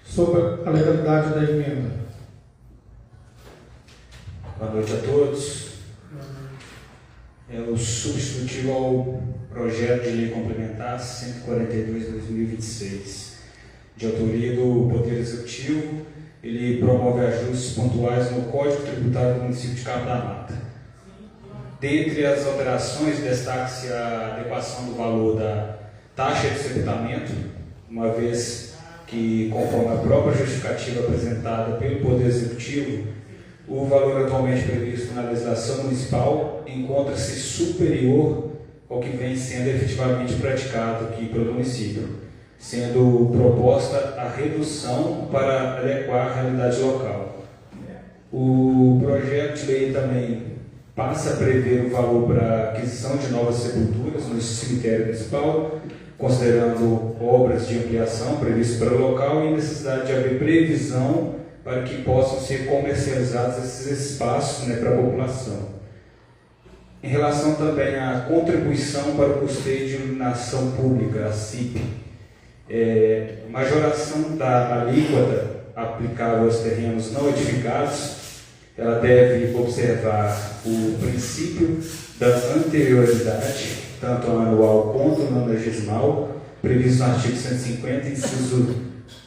S1: sobre a legalidade da emenda.
S4: Boa noite a todos. É o substitutivo ao projeto de lei complementar 142/2026, de autoria do Poder Executivo, ele promove ajustes pontuais no Código Tributário do município de Cabo da Mata. Dentre as alterações, destaca-se a adequação do valor da taxa de sepultamento, uma vez que, conforme a própria justificativa apresentada pelo Poder Executivo, o valor atualmente previsto na legislação municipal encontra-se superior ao que vem sendo efetivamente praticado aqui pelo município, sendo proposta a redução para adequar a realidade local. O projeto de lei também passa a prever o valor para aquisição de novas sepulturas no cemitério municipal, considerando obras de ampliação previstas para o local e necessidade de haver previsão para que possam ser comercializados esses espaços, para a população. Em relação também à contribuição para o custeio de iluminação pública, a CIP, majoração da alíquota aplicável aos terrenos não edificados, ela deve observar o princípio da anterioridade, tanto anual quanto nonagesmal, previsto no artigo 150, inciso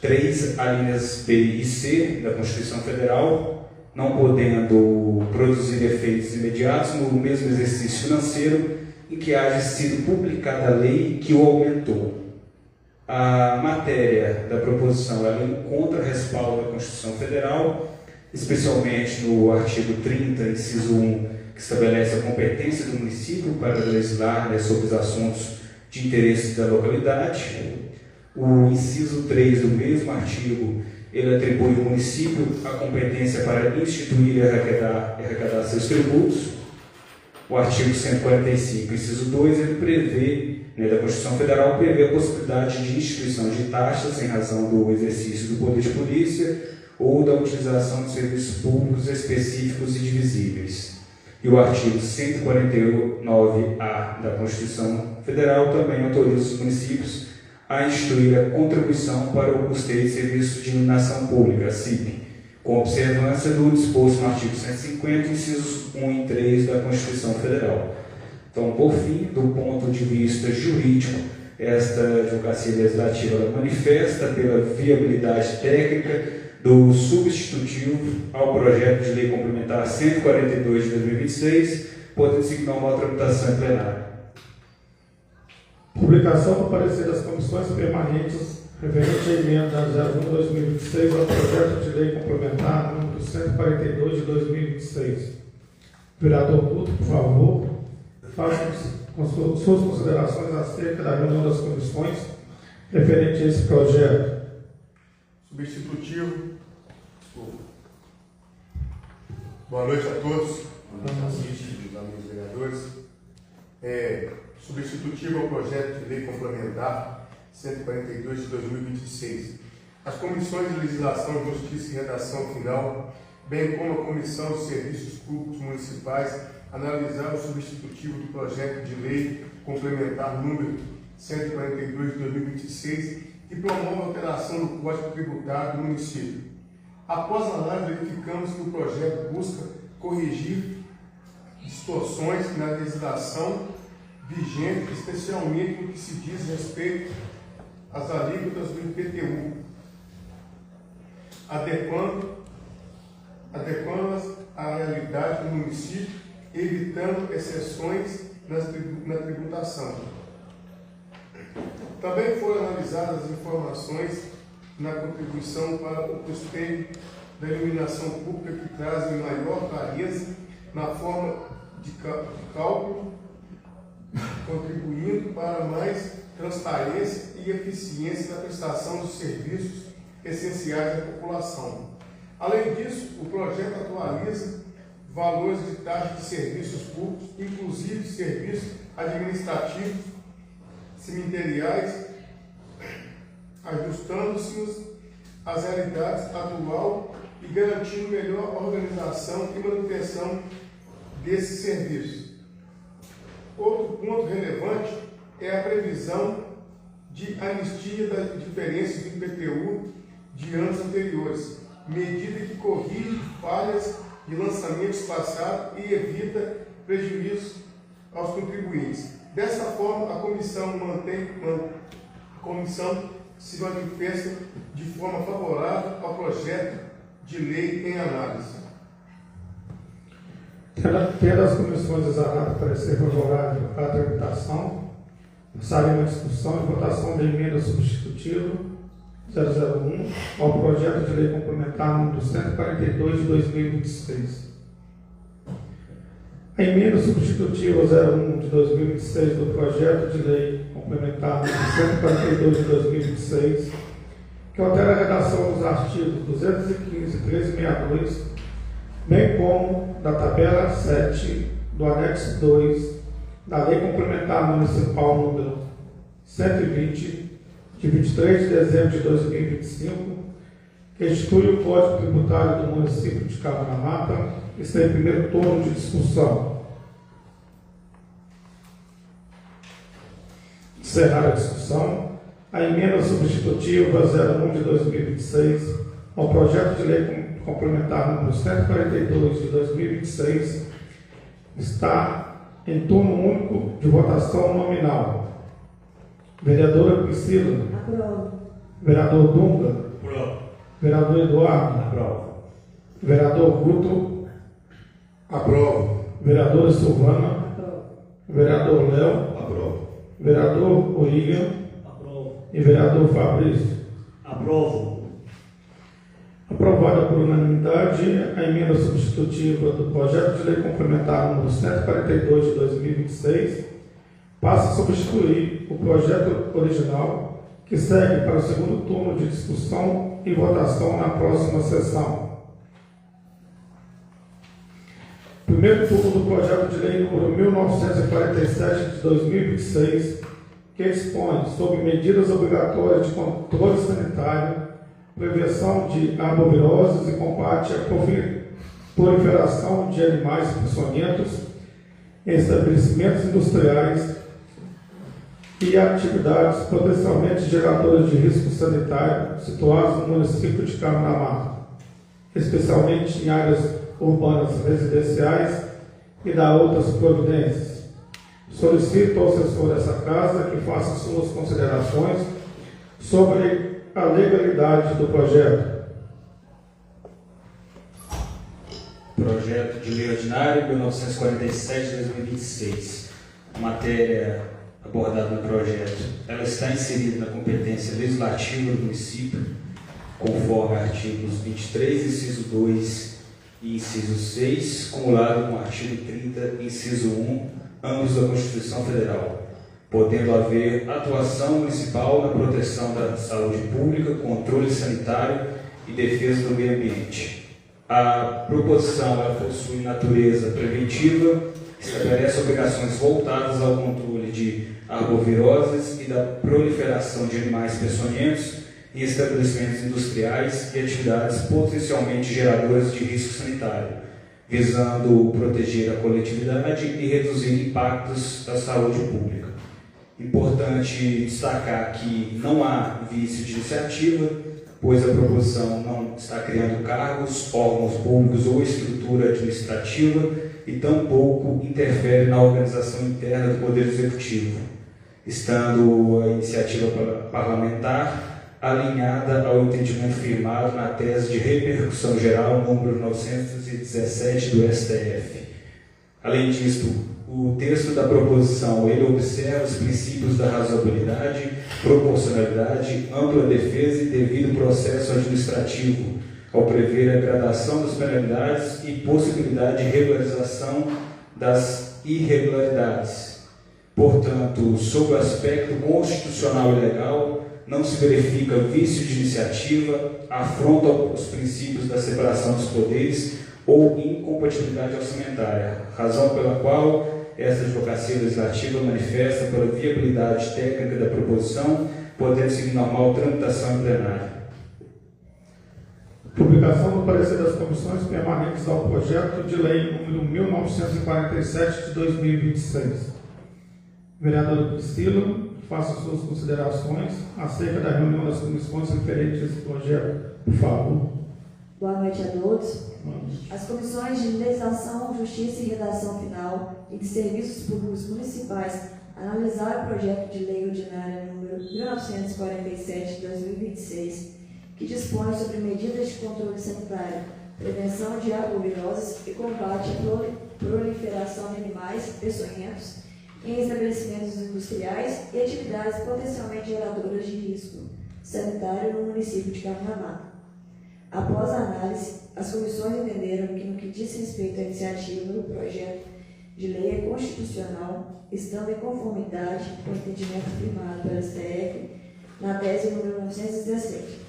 S4: 3, alíneas B e C da Constituição Federal, não podendo produzir efeitos imediatos no mesmo exercício financeiro em que haja sido publicada a lei que o aumentou. A matéria da proposição ela encontra respaldo da Constituição Federal, especialmente no artigo 30, inciso 1, que estabelece a competência do município para legislar sobre os assuntos de interesse da localidade. O inciso 3 do mesmo artigo, ele atribui ao município a competência para instituir e arrecadar seus tributos. O artigo 145, inciso 2, ele prevê, da Constituição Federal, prevê a possibilidade de instituição de taxas em razão do exercício do poder de polícia ou da utilização de serviços públicos específicos e divisíveis. E o artigo 149-A da Constituição Federal também autoriza os municípios a instituir a contribuição para o custeio de serviços de iluminação pública, CIP, com observância do disposto no artigo 150, incisos 1 e 3 da Constituição Federal. Então, por fim, do ponto de vista jurídico, esta advocacia legislativa ela manifesta pela viabilidade técnica do substitutivo ao projeto de lei complementar 142 de 2026, podendo signar uma tramitação em plenário.
S1: Publicação do parecer das comissões permanentes referente à emenda 01/2026 ao projeto de lei complementar número 142 de 2026. Vereador Guto, por favor, faça suas considerações acerca da reunião das comissões referente a esse projeto.
S5: Substitutivo. Boa noite a todos. Assistem, amigos vereadores. Substitutivo ao projeto de lei complementar 142 de 2026. As comissões de legislação, justiça e redação final, bem como a Comissão de Serviços Públicos Municipais, analisaram o substitutivo do projeto de lei complementar número 142 de 2026, que promove a alteração do Código Tributário do município. Após a análise, verificamos que o projeto busca corrigir distorções na legislação vigente, especialmente no que se diz respeito às alíquotas do IPTU, adequando-as à realidade do município, evitando exceções na tributação. Também foram analisadas as informações na contribuição para o custeio da iluminação pública que trazem maior clareza na forma de cálculo, contribuindo para mais transparência e eficiência na prestação dos serviços essenciais à população. Além disso, o projeto atualiza valores de taxa de serviços públicos, inclusive serviços administrativos, cemiteriais, ajustando-se às realidades atual e garantindo melhor organização e manutenção desses serviços. Outro ponto relevante é a previsão de anistia das diferenças do IPTU de anos anteriores, medida que corrige falhas de lançamentos passados e evita prejuízos aos contribuintes. Dessa forma, a comissão se manifesta de forma favorável projeto de lei em análise.
S1: Tendo as comissões exarado parecer favorável à tramitação, passarem a discussão e votação da emenda substitutiva 001 ao projeto de lei complementar número 142 de 2026. A emenda substitutiva 01 de 2026 do projeto de lei complementar número 142 de 2026, que altera a redação dos artigos 215 e 1362, bem como da tabela 7 do anexo 2 da Lei Complementar Municipal número 120, de 23 de dezembro de 2025, que institui o Código Tributário do município de Cabo da Mata, está em primeiro turno de discussão. Encerrar a discussão, a emenda substitutiva 01 de 2026 ao projeto de lei complementar número 142 de 2026 está em turno único de votação nominal. Vereadora Priscila.
S6: Aprovo.
S1: Vereador Dunga.
S2: Aprovo.
S1: Vereador Eduardo.
S2: Aprovo.
S1: Vereador Guto.
S5: Aprovo.
S1: Vereadora Silvana.
S6: Aprovo.
S1: Vereador Léo.
S5: Aprovo.
S1: Vereador William.
S2: Aprovo.
S1: E vereador Fabrício.
S2: Aprovo.
S1: Aprovada por unanimidade a emenda substitutiva do projeto de lei complementar número 142 de 2026 passa a substituir o projeto original, que segue para o segundo turno de discussão e votação na próxima sessão. Primeiro turno do projeto de lei número 1947 de 2026, que dispõe sobre medidas obrigatórias de controle sanitário, prevenção de arboviroses e combate à proliferação de animais peçonhentos em estabelecimentos industriais e atividades potencialmente geradoras de risco sanitário situados no município de Cabo da Mata, especialmente em áreas urbanas residenciais, e da outras providências. Solicito ao assessor dessa casa que faça suas considerações sobre a legalidade do projeto.
S4: Projeto de Lei Ordinária 1947 de 2026. A matéria abordada no projeto, ela está inserida na competência legislativa do município, conforme artigos 23, inciso 2 e inciso 6, cumulado com o artigo 30, inciso 1, ambos da Constituição Federal, podendo haver atuação municipal na proteção da saúde pública, controle sanitário e defesa do meio ambiente. A proposição ela possui natureza preventiva, estabelece obrigações voltadas ao controle de arboviroses e da proliferação de animais peçonhentos em estabelecimentos industriais e atividades potencialmente geradoras de risco sanitário, visando proteger a coletividade e reduzir impactos da saúde pública. Importante destacar que não há vício de iniciativa, pois a proposição não está criando cargos, órgãos públicos ou estrutura administrativa e tampouco interfere na organização interna do Poder Executivo, estando a iniciativa parlamentar alinhada ao entendimento firmado na tese de repercussão geral número 917 do STF. Além disso, o texto da proposição ele observa os princípios da razoabilidade, proporcionalidade, ampla defesa e devido processo administrativo, ao prever a gradação das penalidades e possibilidade de regularização das irregularidades. Portanto, sob o aspecto constitucional e legal, não se verifica vício de iniciativa, afronta aos princípios da separação dos poderes ou incompatibilidade orçamentária, razão pela qual esta advocacia legislativa manifesta pela viabilidade técnica da proposição, podendo seguir normal tramitação em plenário.
S1: Publicação do parecer das comissões permanentes ao projeto de lei número 1947 de 2026. Vereadora Priscila, faça suas considerações acerca da reunião das comissões referentes a esse projeto, por favor.
S6: Boa noite a todos. As comissões de Legislação, Justiça e Redação Final e de Serviços Públicos Municipais analisaram o projeto de lei ordinária número 1947 de 2026, que dispõe sobre medidas de controle sanitário, prevenção de arboviroses e combate à proliferação de animais peçonhentos em estabelecimentos industriais e atividades potencialmente geradoras de risco sanitário no município de Carnaval. Após a análise, as comissões entenderam que, no que diz respeito à iniciativa do projeto de lei é constitucional, estando em conformidade com o entendimento firmado pela STF na tese número 917.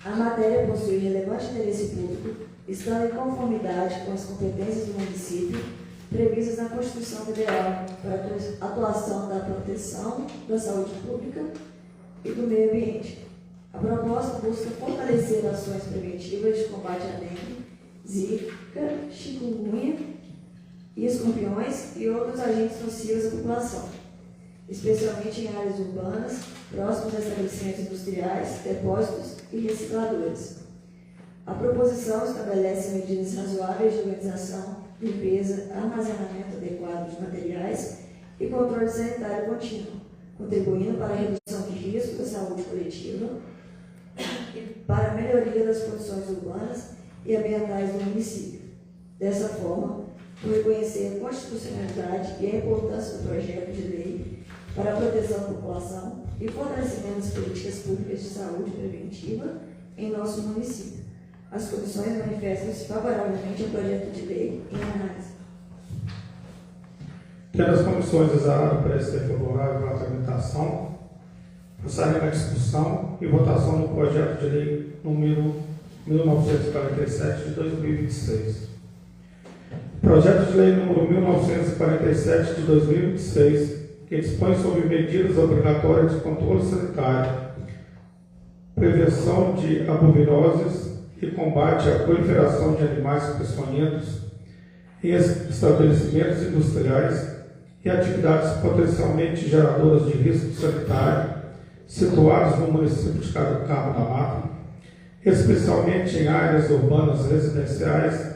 S6: A matéria possui relevante interesse público, estando em conformidade com as competências do município previstas na Constituição Federal para a atuação da proteção da saúde pública e do meio ambiente. A proposta busca fortalecer ações preventivas de combate à dengue, zika, chikungunya e escorpiões e outros agentes nocivos à população, especialmente em áreas urbanas, próximos a estabelecimentos industriais, depósitos e recicladores. A proposição estabelece medidas razoáveis de organização, limpeza, armazenamento adequado de materiais e controle sanitário contínuo, contribuindo para a redução de risco da saúde coletiva e para a melhoria das condições urbanas e ambientais do município. Dessa forma, por reconhecer a constitucionalidade e a importância do projeto de lei para a proteção da população e fortalecimento das políticas públicas de saúde preventiva em nosso município. As comissões manifestam-se favoravelmente ao projeto de lei em análise.
S1: Tendo as comissões exarado o parecer favorável à tramitação, passaremos à discussão e votação do projeto de lei número 1947 de 2026. Projeto de lei número 1947 de 2026, que dispõe sobre medidas obrigatórias de controle sanitário, prevenção de arboviroses e combate à proliferação de animais peçonhentos em estabelecimentos industriais e atividades potencialmente geradoras de risco sanitário situados no município de Cabo da Mata, especialmente em áreas urbanas residenciais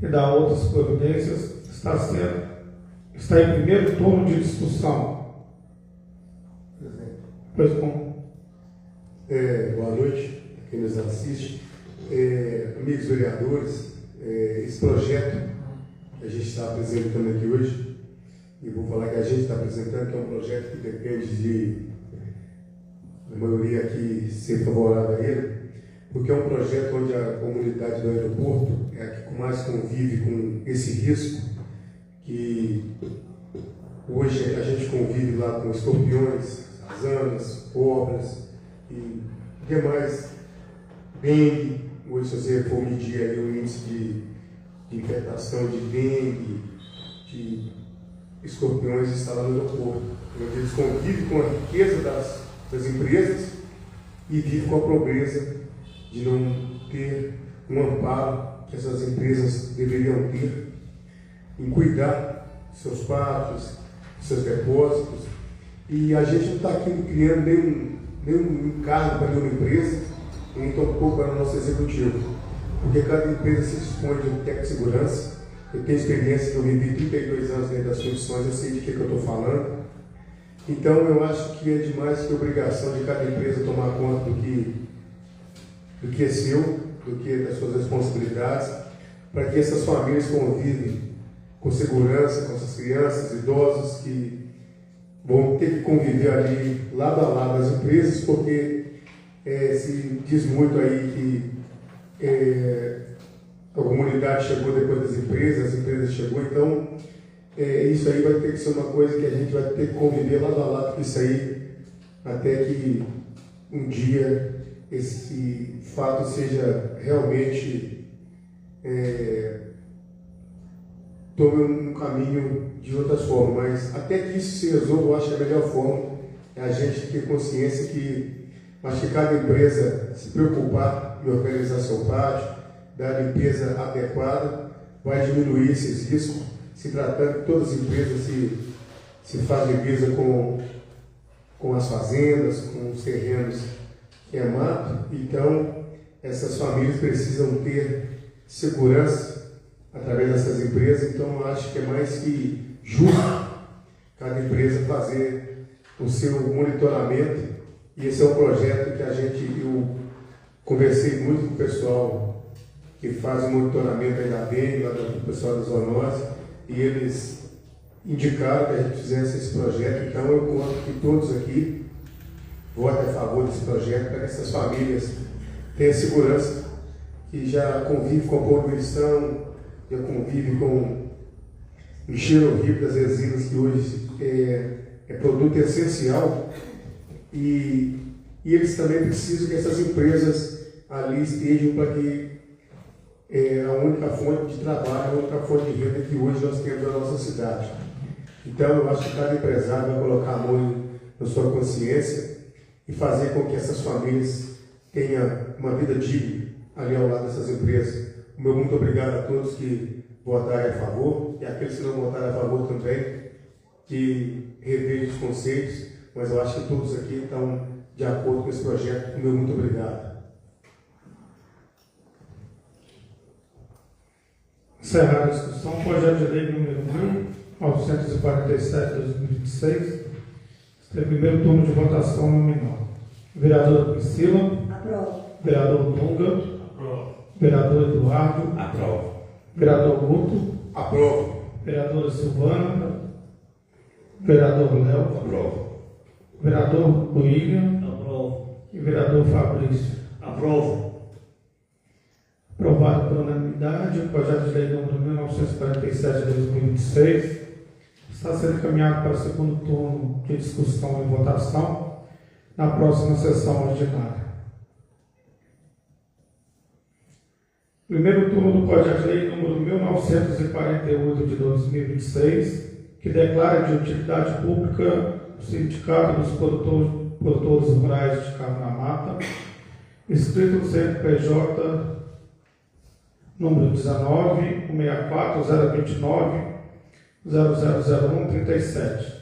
S1: e da outras providências, está em primeiro turno de discussão. Pois bom.
S5: Boa noite a quem nos assiste. Amigos vereadores, esse projeto que a gente está apresentando aqui hoje, e vou falar que a gente está apresentando, que é um projeto que depende de a maioria aqui ser favorável a ele, porque é um projeto onde a comunidade do aeroporto é a que mais convive com esse risco, que hoje a gente convive lá com escorpiões, rasanas, cobras e demais, dengue. Hoje, se você for medir aí o índice de infectação de dengue, de escorpiões, está lá no aeroporto, onde eles convivem com a riqueza das empresas e vivem com a pobreza de não ter um amparo que essas empresas deveriam ter em cuidar dos seus pátios, dos seus depósitos. E a gente não está aqui criando nenhum encargo para nenhuma empresa, nem tampouco para o nosso executivo, porque cada empresa se dispõe de técnico de segurança. Eu tenho experiência, eu vivi 32 anos dentro das funções, eu sei de que eu estou falando. Então eu acho que é demais que obrigação de cada empresa tomar conta do que é seu, do que é das suas responsabilidades, para que essas famílias convivem com segurança, com essas crianças, idosos que vão ter que conviver ali lado a lado das empresas, porque se diz muito aí que a comunidade chegou depois das empresas, as empresas chegou, então isso aí vai ter que ser uma coisa que a gente vai ter que conviver lado a lado com isso aí, até que um dia esse fato seja realmente tome um caminho de outras formas, mas até que isso se resolva, eu acho que a melhor forma é a gente ter consciência que acho que cada empresa se preocupar em organizar seu pátio, dar a limpeza adequada, vai diminuir esses riscos, se tratando que todas as empresas se fazem limpeza com as fazendas, com os terrenos que é mato. Então, essas famílias precisam ter segurança através dessas empresas. Então, eu acho que é mais que justo cada empresa fazer o seu monitoramento. E esse é um projeto que a gente, Conversei muito com o pessoal que faz o monitoramento aí da BEM, lá do pessoal da zoonose, e eles indicaram que a gente fizesse esse projeto. Então eu conto que todos aqui votem a favor desse projeto para que essas famílias tenham segurança, que já convive com a poluição, já convive com o cheiro horrível das resinas, que hoje é produto essencial, e eles também precisam que essas empresas ali estejam para que a única fonte de trabalho, a única fonte de renda que hoje nós temos na nossa cidade. Então eu acho que cada empresário vai colocar a mão na sua consciência e fazer com que essas famílias tenham uma vida digna ali ao lado dessas empresas. O meu muito obrigado a todos que votarem a favor, e aqueles que não votarem a favor também, que revejam os conceitos, mas eu acho que todos aqui estão de acordo com esse projeto. O meu muito obrigado.
S1: Encerrada a discussão, projeto de lei número 1947 de 2026. Este é o primeiro turno de votação nominal. Vereadora Priscila.
S6: Aprovo.
S1: Vereador Dunga.
S2: Aprovo.
S1: Vereador Eduardo.
S4: Aprovo.
S1: Vereador Guto.
S5: Aprovo.
S1: Vereadora Silvana. Vereador Léo.
S4: Aprovo.
S1: Vereador William.
S2: Aprovo.
S1: E vereador Fabrício.
S2: Aprovo.
S1: Aprovado por unanimidade, o projeto de lei número 1947 de 2026 está sendo encaminhado para o segundo turno de discussão e votação na próxima sessão ordinária. Primeiro turno do projeto de lei número 1948 de 2026, que declara de utilidade pública o Sindicato dos Produtores Rurais de Cabo da Mata, inscrito no CNPJ número 19, 164, 029, 0001, 37.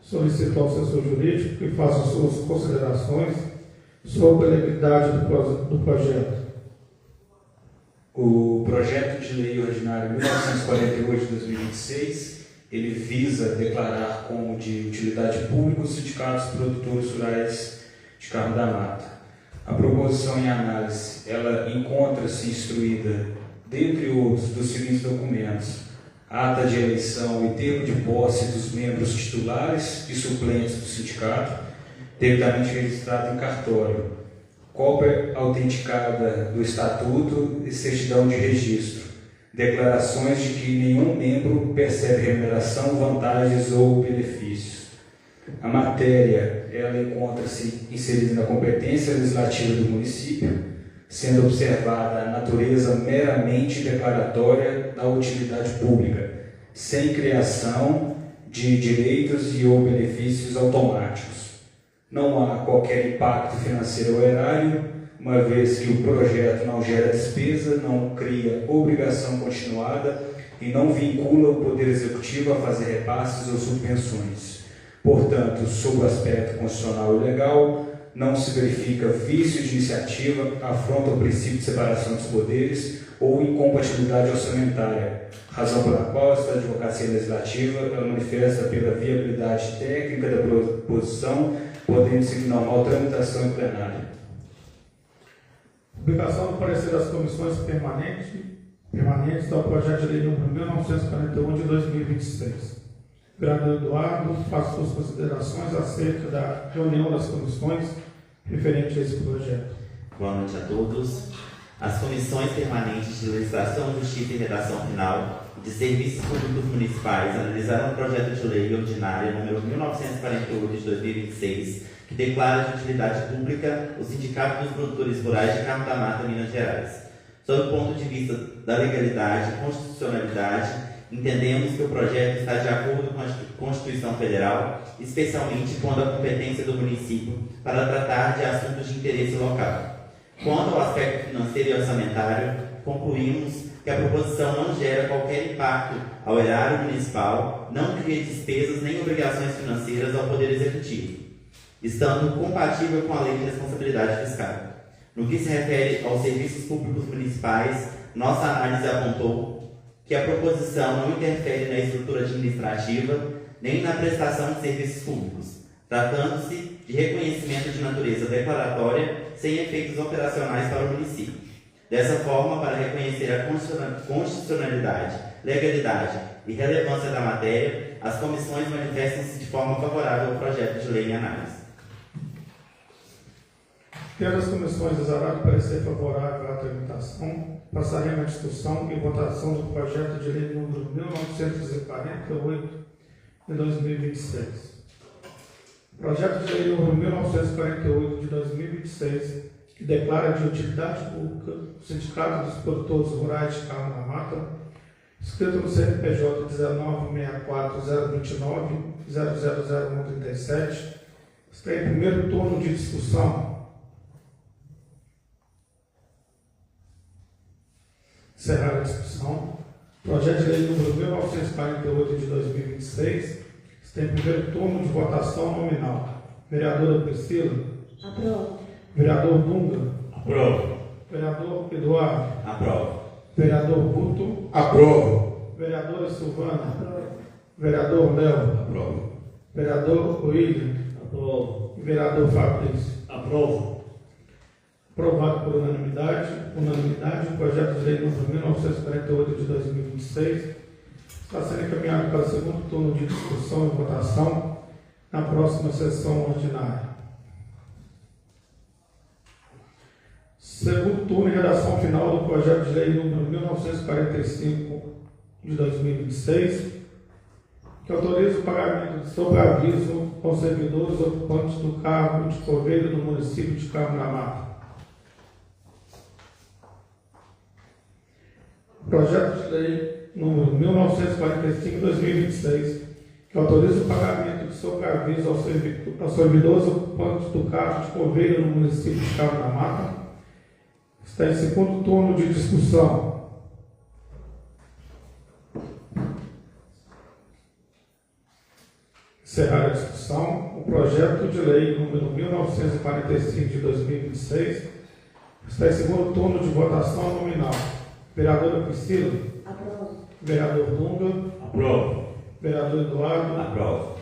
S1: Solicito ao assessor jurídico que faça suas considerações sobre a legalidade do projeto.
S4: O projeto de lei ordinário 1948 de 2026, ele visa declarar como de utilidade pública os sindicatos produtores rurais de Cabo da Mata. A proposição em análise, ela encontra-se instruída, dentre outros, dos seguintes documentos: ata de eleição e termo de posse dos membros titulares e suplentes do sindicato, devidamente registrado em cartório, cópia autenticada do estatuto e certidão de registro, declarações de que nenhum membro percebe remuneração, vantagens ou benefícios. A matéria, ela encontra-se inserida na competência legislativa do município, sendo observada a natureza meramente declaratória da utilidade pública, sem criação de direitos e ou benefícios automáticos. Não há qualquer impacto financeiro ou erário, uma vez que o projeto não gera despesa, não cria obrigação continuada e não vincula o Poder Executivo a fazer repasses ou subvenções. Portanto, sob o aspecto constitucional e legal, não se verifica vício de iniciativa, afronta o princípio de separação dos poderes ou incompatibilidade orçamentária, razão pela qual esta advocacia legislativa ela manifesta pela viabilidade técnica da proposição, podendo seguir normal tramitação em plenário.
S1: Publicação do parecer das comissões permanentes ao projeto de lei número 1941 de 2026. Vereador Eduardo, faça suas considerações acerca da reunião das comissões referente a esse projeto.
S7: Boa noite a todos. As comissões permanentes de Legislação, Justiça e Redação Final de Serviços Públicos Municipais analisaram o projeto de lei ordinária número 1948 de 2026, que declara de utilidade pública o Sindicato dos Produtores Rurais de Cabo da Mata, Minas Gerais. Sob o ponto de vista da legalidade e constitucionalidade, entendemos que o projeto está de acordo com a Constituição Federal, especialmente quando a competência do município para tratar de assuntos de interesse local. Quanto ao aspecto financeiro e orçamentário, concluímos que a proposição não gera qualquer impacto ao erário municipal, não cria despesas nem obrigações financeiras ao Poder Executivo, estando compatível com a Lei de Responsabilidade Fiscal. No que se refere aos serviços públicos municipais, nossa análise apontou que a proposição não interfere na estrutura administrativa nem na prestação de serviços públicos, tratando-se de reconhecimento de natureza declaratória sem efeitos operacionais para o município. Dessa forma, para reconhecer a constitucionalidade, legalidade e relevância da matéria, as comissões manifestam-se de forma favorável ao projeto de lei em análise.
S1: Tendo as comissões exarado parecer favorável à tramitação, passaremos à discussão e votação do projeto de lei número 1948 de 2026. Projeto de lei número 1948 de 2026, que declara de utilidade pública o Sindicato dos Produtores Rurais de Carmo da Mata, escrito no CNPJ 19.64.029.000.137, está em primeiro turno de discussão. Encerrar a discussão. Projeto de lei número 1948 de 2026 está em primeiro turno de votação nominal. Vereadora Priscila.
S6: Aprovo.
S1: Vereador Dunga.
S2: Aprovo.
S1: Vereador Eduardo.
S7: Aprovo.
S1: Vereador Guto.
S5: Aprovo.
S1: Vereadora Silvana.
S6: Aprovo.
S1: Vereador Léo.
S5: Aprovo.
S1: Vereador William.
S2: Aprovo.
S1: E vereador Fabrício.
S2: Aprovo.
S1: Aprovado por unanimidade, o projeto de lei número 1948 de 2026 está sendo encaminhado para o segundo turno de discussão e votação na próxima sessão ordinária. Segundo turno e redação final do projeto de lei número 1945 de 2026, que autoriza o pagamento de sobreaviso aos servidores ocupantes do cargo de coveiro do município de Carmo da Mata. Projeto de lei número 1945/2026, que autoriza o pagamento de sobreaviso aos servidores ocupantes do cargo de coveiro no município de Carmo da Mata, está em segundo turno de discussão. Encerrar a discussão. O projeto de lei número 1945 de 2026 está em segundo turno de votação nominal. Vereadora Priscila.
S6: Aprovo.
S1: Vereador Dunga.
S2: Aprovo.
S1: Vereador Eduardo.
S7: Aprovo.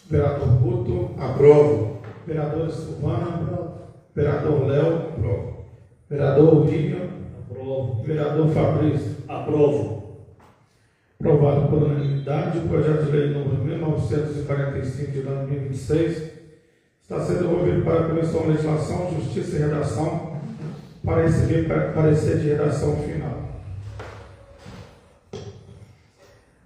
S1: Vereador Guto.
S5: Aprovo.
S1: Vereadora Silvana.
S6: Aprovo.
S1: Vereador Léo.
S5: Aprovo.
S1: Vereador William.
S2: Aprovo.
S1: Vereador Fabrício.
S2: Aprovo.
S1: Aprovado por unanimidade, o projeto de lei número 1945 de 2026 está sendo devolvido para a Comissão de Legislação, Justiça e Redação para receber parecer de redação final.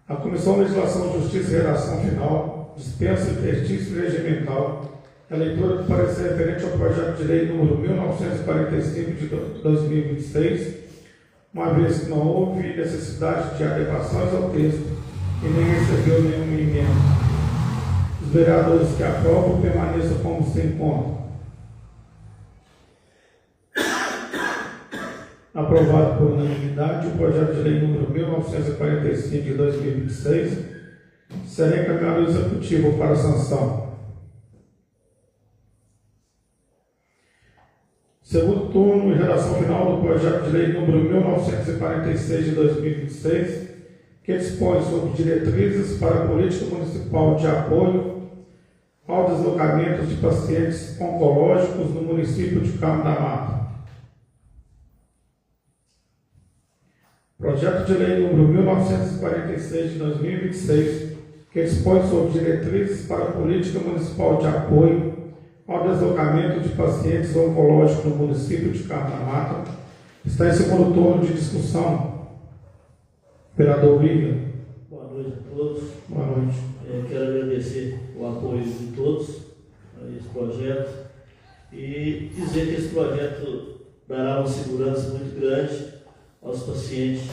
S1: A Comissão de Legislação, Justiça e Redação Final dispensa o exercício regimental a leitura do parecer referente ao projeto de lei número 1945 de 2026, uma vez que não houve necessidade de adequações ao texto e nem recebeu nenhuma emenda. Os vereadores que aprovam permaneçam como se encontram. Aprovado por unanimidade, o projeto de lei número 1945 de 2026 será encaminhado ao Executivo para sanção. Segundo turno e redação final do projeto de lei número 1946 de 2026, que dispõe sobre diretrizes para a política municipal de apoio ao deslocamento de pacientes oncológicos no município de Carmo da Mata. Projeto de lei número 1946 de 2026, que dispõe sobre diretrizes para a política municipal de apoio ao deslocamento de pacientes oncológicos no município de Carmo da Mata, está em segundo turno de discussão. Vereador William.
S8: Boa noite a todos.
S1: Boa noite.
S8: Quero agradecer o apoio de todos a esse projeto e dizer que esse projeto dará uma segurança muito grande aos pacientes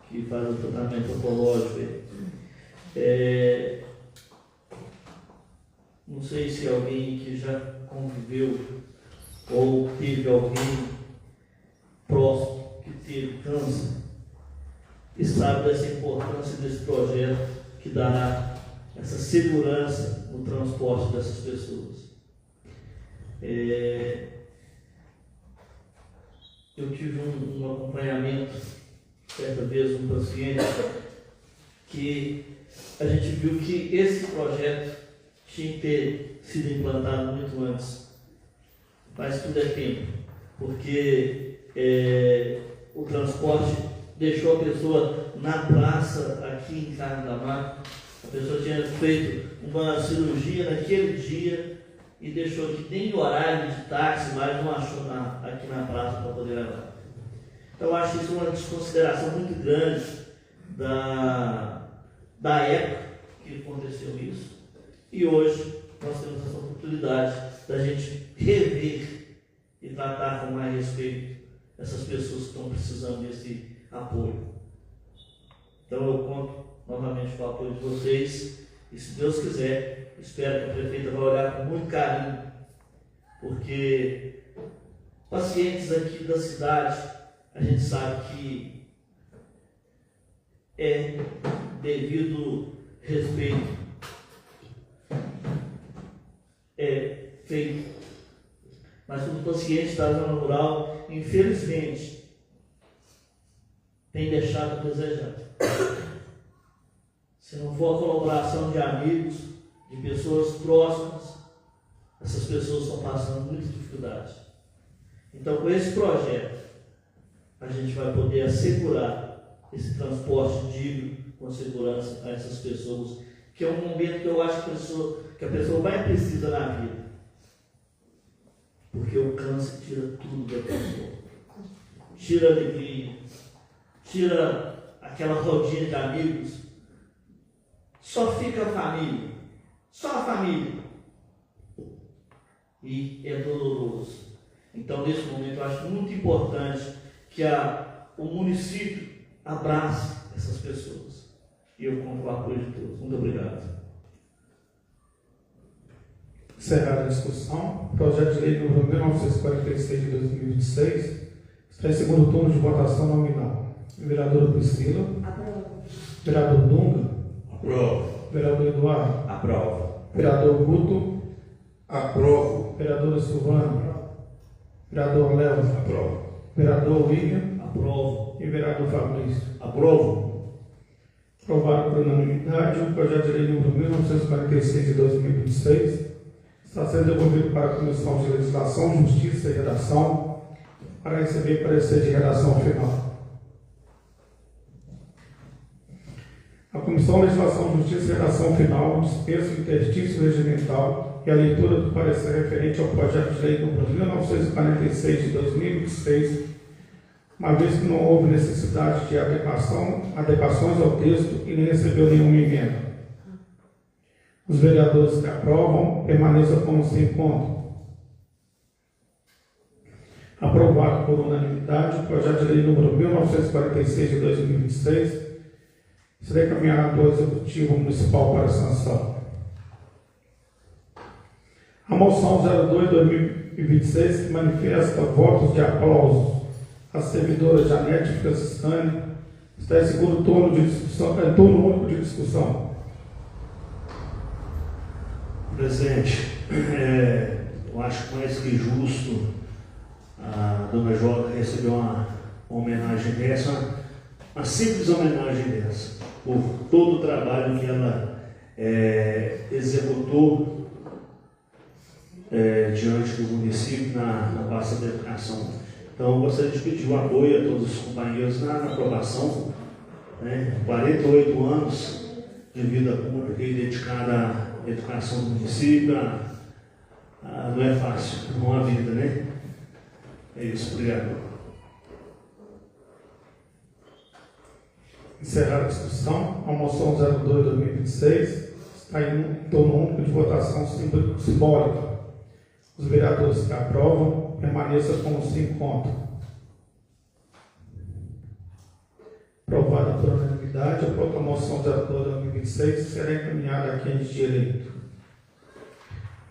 S8: que fazem o tratamento oncológico. Não sei se alguém que já conviveu ou teve alguém próximo que teve câncer e sabe dessa importância desse projeto que dará essa segurança no transporte dessas pessoas. Eu tive um acompanhamento, certa vez, um paciente, que a gente viu que esse projeto tinha que ter sido implantado muito antes. Mas tudo é tempo, porque o transporte deixou a pessoa na praça, aqui em Carlos da Mata. A pessoa tinha feito uma cirurgia naquele dia e deixou que nem horário de táxi mais não achou aqui na praça para poder levar. Então, eu acho isso uma desconsideração muito grande da época que aconteceu isso. E hoje nós temos essa oportunidade da gente rever e tratar com mais respeito essas pessoas que estão precisando desse apoio. Então, eu conto novamente com o apoio de vocês e, se Deus quiser, espero que a prefeita vai olhar com muito carinho, porque pacientes aqui da cidade, a gente sabe que é devido respeito, é feito, mas o paciente da zona rural, infelizmente, tem deixado a desejar. Se não for a colaboração de amigos, de pessoas próximas, essas pessoas estão passando muita dificuldade. Então, com esse projeto, a gente vai poder assegurar esse transporte digno, com segurança a essas pessoas, que é um momento que eu acho que a pessoa mais precisa na vida. Porque o câncer tira tudo da pessoa. Tira a alegria, tira aquela rodinha de amigos. Só fica a família. Só a família. E é doloroso. Então, nesse momento, eu acho muito importante que o município abrace essas pessoas. E eu conto com o apoio de todos. Muito obrigado.
S1: Encerrada a discussão, o projeto de lei número 1946 de 2026 está em segundo turno de votação nominal. Vereadora Priscila.
S6: Aprovo.
S1: Vereador Dunga.
S7: Aprovo.
S1: Vereador Eduardo.
S7: Aprovo.
S1: Vereador Guto.
S5: Aprovo.
S1: Vereadora Silvana. Vereador Léo.
S5: Aprovo.
S1: Vereador William.
S8: Aprovo.
S1: E vereador Fabrício.
S2: Aprovo.
S1: Aprovado por unanimidade, o projeto de lei número 1946 de 2026 está sendo devolvido para a Comissão de Legislação, Justiça e Redação para receber parecer de redação final. A Comissão de Legislação, Justiça e Redação Final dispensa o interstício regimental e a leitura do parecer referente ao projeto de lei número 1946 de 2026, uma vez que não houve necessidade de adequações ao texto e nem recebeu nenhuma emenda. Os vereadores que aprovam permaneçam como se encontram. Aprovado por unanimidade, o projeto de lei número 1946 de 2026 será encaminhado ao Executivo Municipal para sanção. A moção 02/2026, que manifesta votos de aplauso à servidora Janete Franciscani, está em segundo turno de discussão, turno único de discussão.
S2: Presidente, eu acho mais que justo a dona Joca receber uma homenagem dessa, uma simples homenagem dessa, por todo o trabalho que ela executou diante do município na pasta da educação. Então, eu gostaria de pedir o apoio a todos os companheiros na aprovação, 48 anos de vida pública e dedicada à educação do município, não é fácil, não há vida, né? É isso, obrigado.
S1: Encerrada a discussão, a moção 02/2026 está em turno único de votação simbólica. Os vereadores que aprovam permaneçam como se encontram. Aprovada por unanimidade, a própria moção 02/2026 será encaminhada a quem de direito.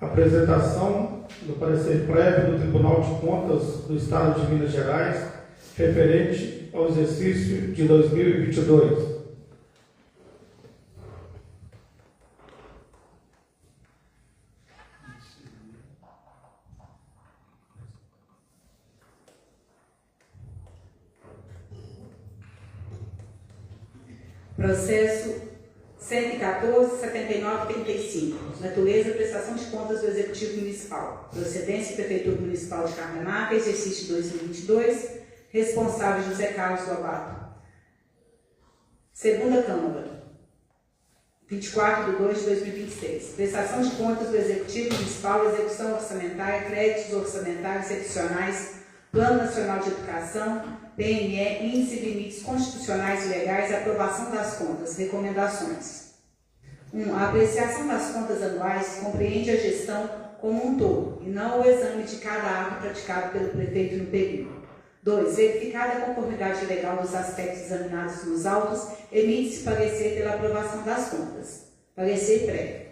S1: Apresentação do parecer prévio do Tribunal de Contas do Estado de Minas Gerais referente ao exercício de 2022.
S3: Processo 114, 79, 35. Natureza, prestação de contas do Executivo Municipal. Procedência, Prefeitura Municipal de Carmemaca, exercício 2022. Responsável, José Carlos Lobato. Segunda Câmara, 24/2/2026. Prestação de contas do Executivo Municipal, execução orçamentária, créditos orçamentários excepcionais, Plano Nacional de Educação, PNE, índice de limites constitucionais e legais, aprovação das contas, recomendações. 1. A apreciação das contas anuais compreende a gestão como um todo, e não o exame de cada ato praticado pelo prefeito no período. 2. Verificada a conformidade legal dos aspectos examinados nos autos, emite-se parecer pela aprovação das contas. Parecer prévio.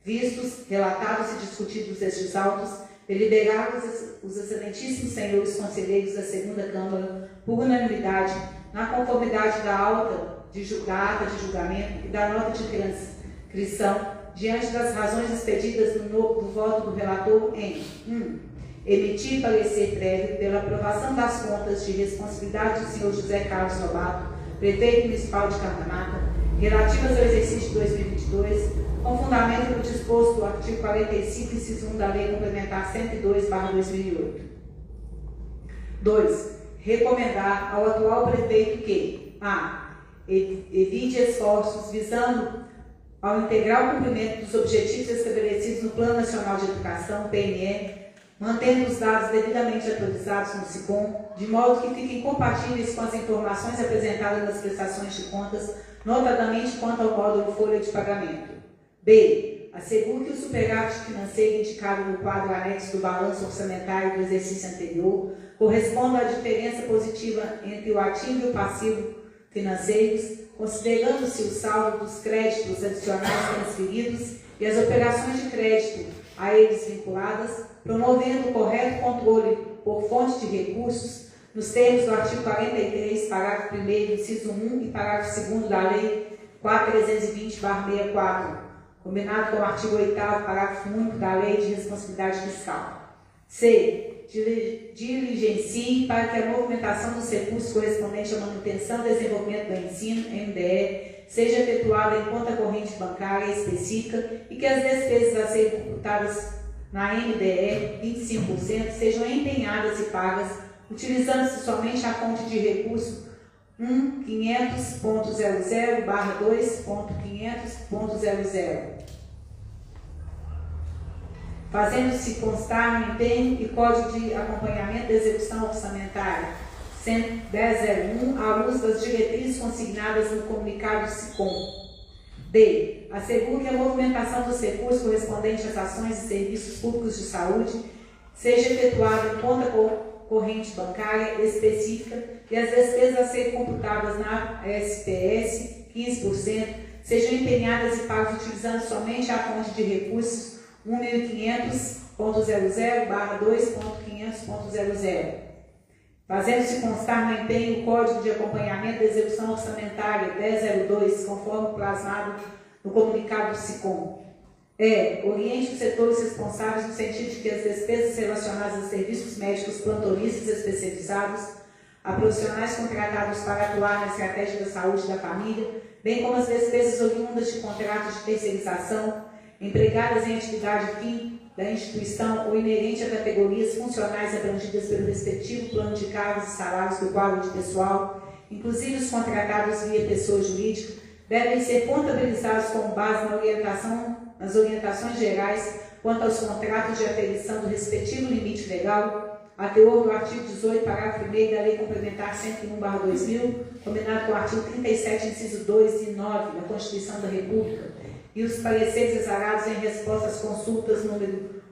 S3: Vistos, relatados e discutidos estes autos, deliberados os excelentíssimos senhores conselheiros da segunda Câmara, por unanimidade, na conformidade da ata de julgamento e da nota de transcrição, diante das razões expedidas no voto do relator em 1. Emitir parecer prévio pela aprovação das contas de responsabilidade do senhor José Carlos Lobato, prefeito municipal de Carmemaca, relativas ao exercício de 2022, com fundamento no disposto do artigo 45, inciso 1 da Lei Complementar 102/2008. 2. Recomendar ao atual prefeito que a. Evite esforços visando ao integral cumprimento dos objetivos estabelecidos no Plano Nacional de Educação, PNE, mantendo os dados devidamente atualizados no SICOM, de modo que fiquem compatíveis com as informações apresentadas nas prestações de contas, notadamente quanto ao módulo folha de pagamento. B. Assegure que o superávit financeiro indicado no quadro anexo do balanço orçamentário do exercício anterior corresponda à diferença positiva entre o ativo e o passivo financeiros, considerando-se o saldo dos créditos adicionais transferidos e as operações de crédito a eles vinculadas, promovendo o correto controle por fonte de recursos, nos termos do artigo 43, parágrafo 1º, inciso 1 e parágrafo 2º da Lei 4.320/64, combinado com o artigo 8º, parágrafo único da Lei de Responsabilidade Fiscal. C. Diligencie para que a movimentação dos recursos correspondentes à manutenção e desenvolvimento do ensino, MDE, seja efetuada em conta corrente bancária específica e que as despesas a serem computadas na MDE, 25%, sejam empenhadas e pagas, utilizando-se somente a fonte de recurso 1.500.00/2.500.00, fazendo-se constar no empenho e código de acompanhamento da execução orçamentária 1001, à luz das diretrizes consignadas no comunicado SICOM. D. Assegure que a movimentação dos recursos correspondentes às ações e serviços públicos de saúde seja efetuada em conta corrente bancária específica e as despesas a serem computadas na SPS, 15%, sejam empenhadas e pagas utilizando somente a fonte de recursos 1.500.00/2.500.00, fazendo-se constar no empenho o Código de Acompanhamento da Execução Orçamentária 1002, conforme plasmado no comunicado do SICOM. Oriente os setores responsáveis no sentido de que as despesas relacionadas a serviços médicos plantonistas especializados, a profissionais contratados para atuar na estratégia da saúde da família, bem como as despesas oriundas de contratos de terceirização, empregadas em atividade fim da instituição ou inerente a categorias funcionais abrangidas pelo respectivo plano de cargos e salários do quadro de pessoal, inclusive os contratados via pessoa jurídica, devem ser contabilizados com base nas orientações gerais quanto aos contratos de aferição do respectivo limite legal, a teor do artigo 18, parágrafo 1º da Lei Complementar 101/2000, combinado com o artigo 37, inciso 2 e 9 da Constituição da República, e os pareceres exarados em resposta às consultas número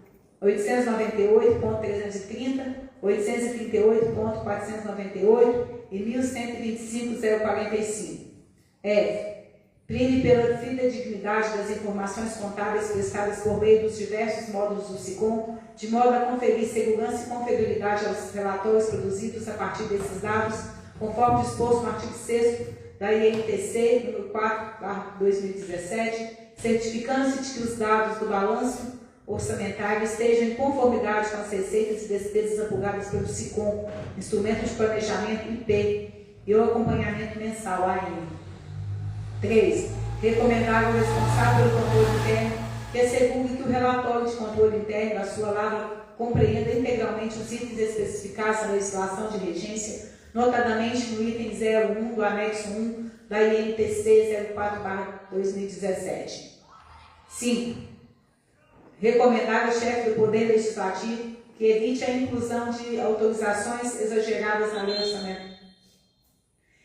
S3: 898.330, 838.498 e 1125.045. F. Prime pela fidedignidade das informações contábeis prestadas por meio dos diversos módulos do SICOM, de modo a conferir segurança e confiabilidade aos relatórios produzidos a partir desses dados, conforme disposto no artigo 6º da INTC, número 4/2017, certificando-se de que os dados do balanço orçamentário estejam em conformidade com as receitas e despesas apuradas pelo SICOM, instrumento de planejamento IP, e o acompanhamento mensal AM. 3. Recomendar ao responsável pelo controle interno que assegure que o relatório de controle interno da sua lavra compreenda integralmente os itens especificados na legislação de regência, notadamente no item 01 do anexo 1 da INTC 04/2017. 5. Recomendar ao chefe do Poder Legislativo que evite a inclusão de autorizações exageradas na lei orçamentária.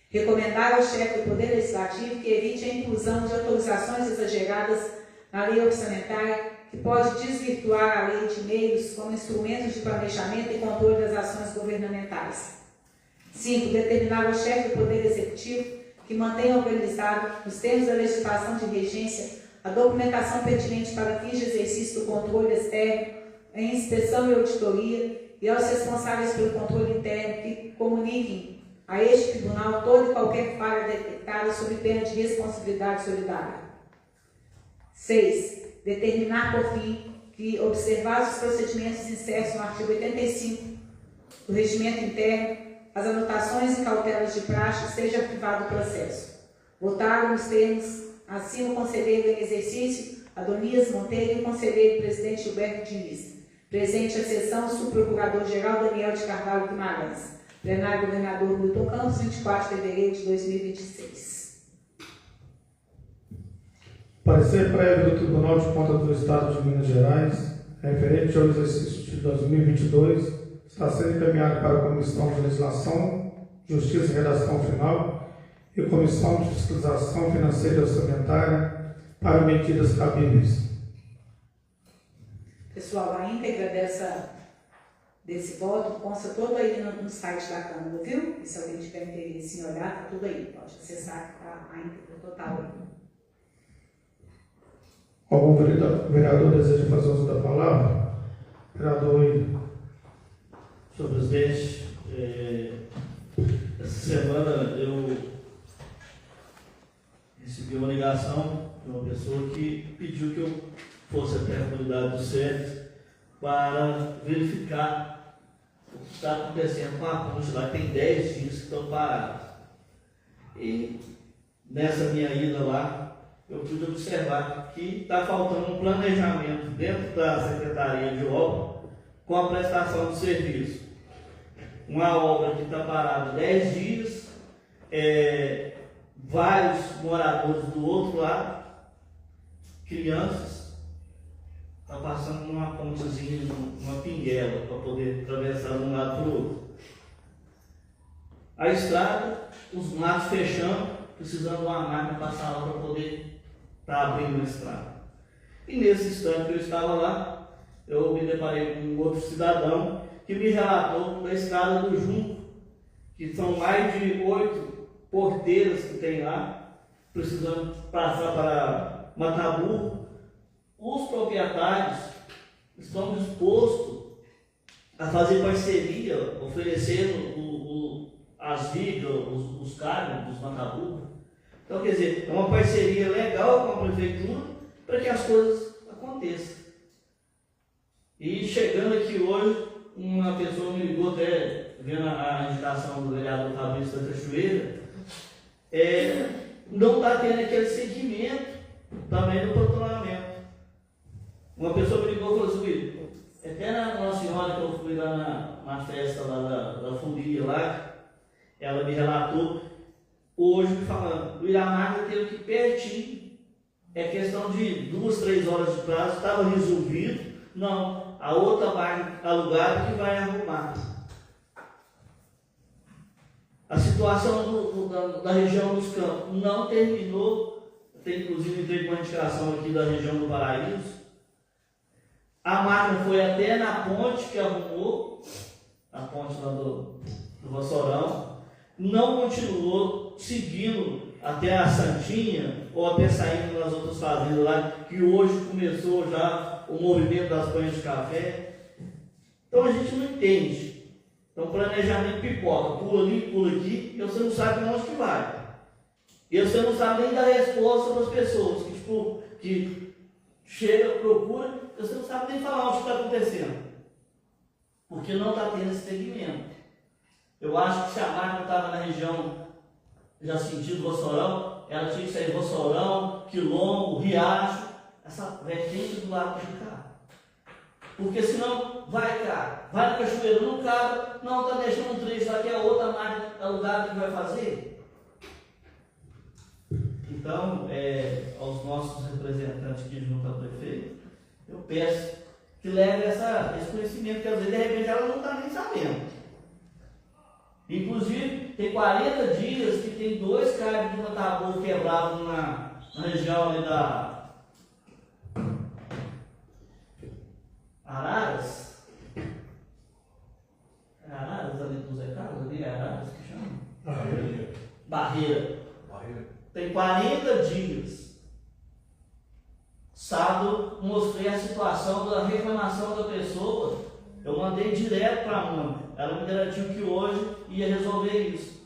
S3: Recomendar ao chefe do Poder Legislativo que evite a inclusão de autorizações exageradas na lei orçamentária que pode desvirtuar a lei de meios como instrumentos de planejamento e controle das ações governamentais. 5. Determinar ao chefe do Poder Executivo que mantenha organizado, nos termos da legislação de regência, a documentação pertinente para fins de exercício do controle externo em inspeção e auditoria e aos responsáveis pelo controle interno que comuniquem a este tribunal toda e qualquer falha detectada sob pena de responsabilidade solidária. 6. Determinar, por fim, que, observados os procedimentos incertos no artigo 85 do Regimento Interno, as anotações e cautelas de praxe seja arquivado o processo. Votaram nos termos acima o conselheiro em exercício, Adonias Monteiro, e o conselheiro presidente Gilberto Diniz. Presente a sessão, o subprocurador-geral Daniel de Carvalho Guimarães. Plenário Governador Milton Campos, 24 de fevereiro de 2026.
S1: Parecer prévio do Tribunal de Contas do Estado de Minas Gerais, referente ao exercício de 2022, está sendo encaminhado para a Comissão de Legislação, Justiça e Redação Final e Comissão de Fiscalização Financeira e Orçamentária para medidas cabíveis.
S3: Pessoal, a íntegra desse voto consta todo aí no site da Câmara, viu? E se alguém tiver interesse em olhar, está tudo aí. Pode acessar a íntegra total aí.
S1: Algum vereador deseja fazer uso da palavra? Vereador William.
S8: Senhor presidente, essa semana eu recebi uma ligação de uma pessoa que pediu que eu fosse até a comunidade do SEDES para verificar o que está acontecendo com a ponte lá, que tem 10 dias que estão parados. E nessa minha ida lá, eu pude observar que está faltando um planejamento dentro da Secretaria de Obra com a prestação de serviço. Uma obra que está parada 10 dias, vários moradores do outro lado, crianças, estão passando numa pontezinha, numa pinguela, para poder atravessar de um lado para o outro. A estrada, os matos fechando, precisando de uma máquina passar lá para poder estar abrindo a estrada. E nesse instante que eu estava lá, eu me deparei com um outro cidadão que me relatou da estrada do Junco, que são mais de 8 porteiras que tem lá, precisando passar para Mataburro. Os proprietários estão dispostos a fazer parceria, oferecendo as vigas, os cargos dos Mataburro. Então, quer dizer, é uma parceria legal com a prefeitura para que as coisas aconteçam. E chegando aqui hoje, uma pessoa me ligou, até vendo a indicação do vereador Fabrício da Cachoeira, não está tendo aquele seguimento também do patrulhamento. Uma pessoa me ligou e falou assim: até na Nossa Senhora que eu fui lá na festa lá da folia lá, ela me relatou hoje me falando, o Iramarca teve que ir pertinho, é questão de 2, 3 horas de prazo, estava resolvido, não, a outra vai alugada que vai arrumar. A situação da região dos Campos não terminou, tem inclusive entrei com uma indicação aqui da região do Paraíso. A máquina foi até na ponte que arrumou, a ponte lá do Vassourão, não continuou seguindo até a Santinha ou até saindo nas outras fazendas lá, que hoje começou já o movimento das banhas de café. Então a gente não entende. Então planejamento pipoca, pula ali, pula aqui, e você não sabe para onde que vai. E você não sabe nem dar resposta para as pessoas que chega, procura, você não sabe nem falar o que está acontecendo. Porque não está tendo esse segmento. Eu acho que se a máquina estava na região já sentido Vassourão, ela tinha que sair Vossorão, Quilombo, Riacho, essa vertente do lado de cá. Porque senão vai cá, vai no Cachoeiro, não cabe, não está deixando um trecho lá que é outra máquina alugada que vai fazer. Então, aos nossos representantes aqui junto ao prefeito, eu peço que leve esse conhecimento, que às vezes de repente ela não está nem sabendo. Inclusive, tem 40 dias que tem 2 cabos de matabouro quebrados na região ali da Araras. É Araras ali do Zé Carlos? Ali é Araras que chama? Barreira. Tem 40 dias. Sábado, mostrei a situação da reclamação da pessoa. Eu mandei direto para a Mônica. Ela me garantiu que hoje ia resolver isso.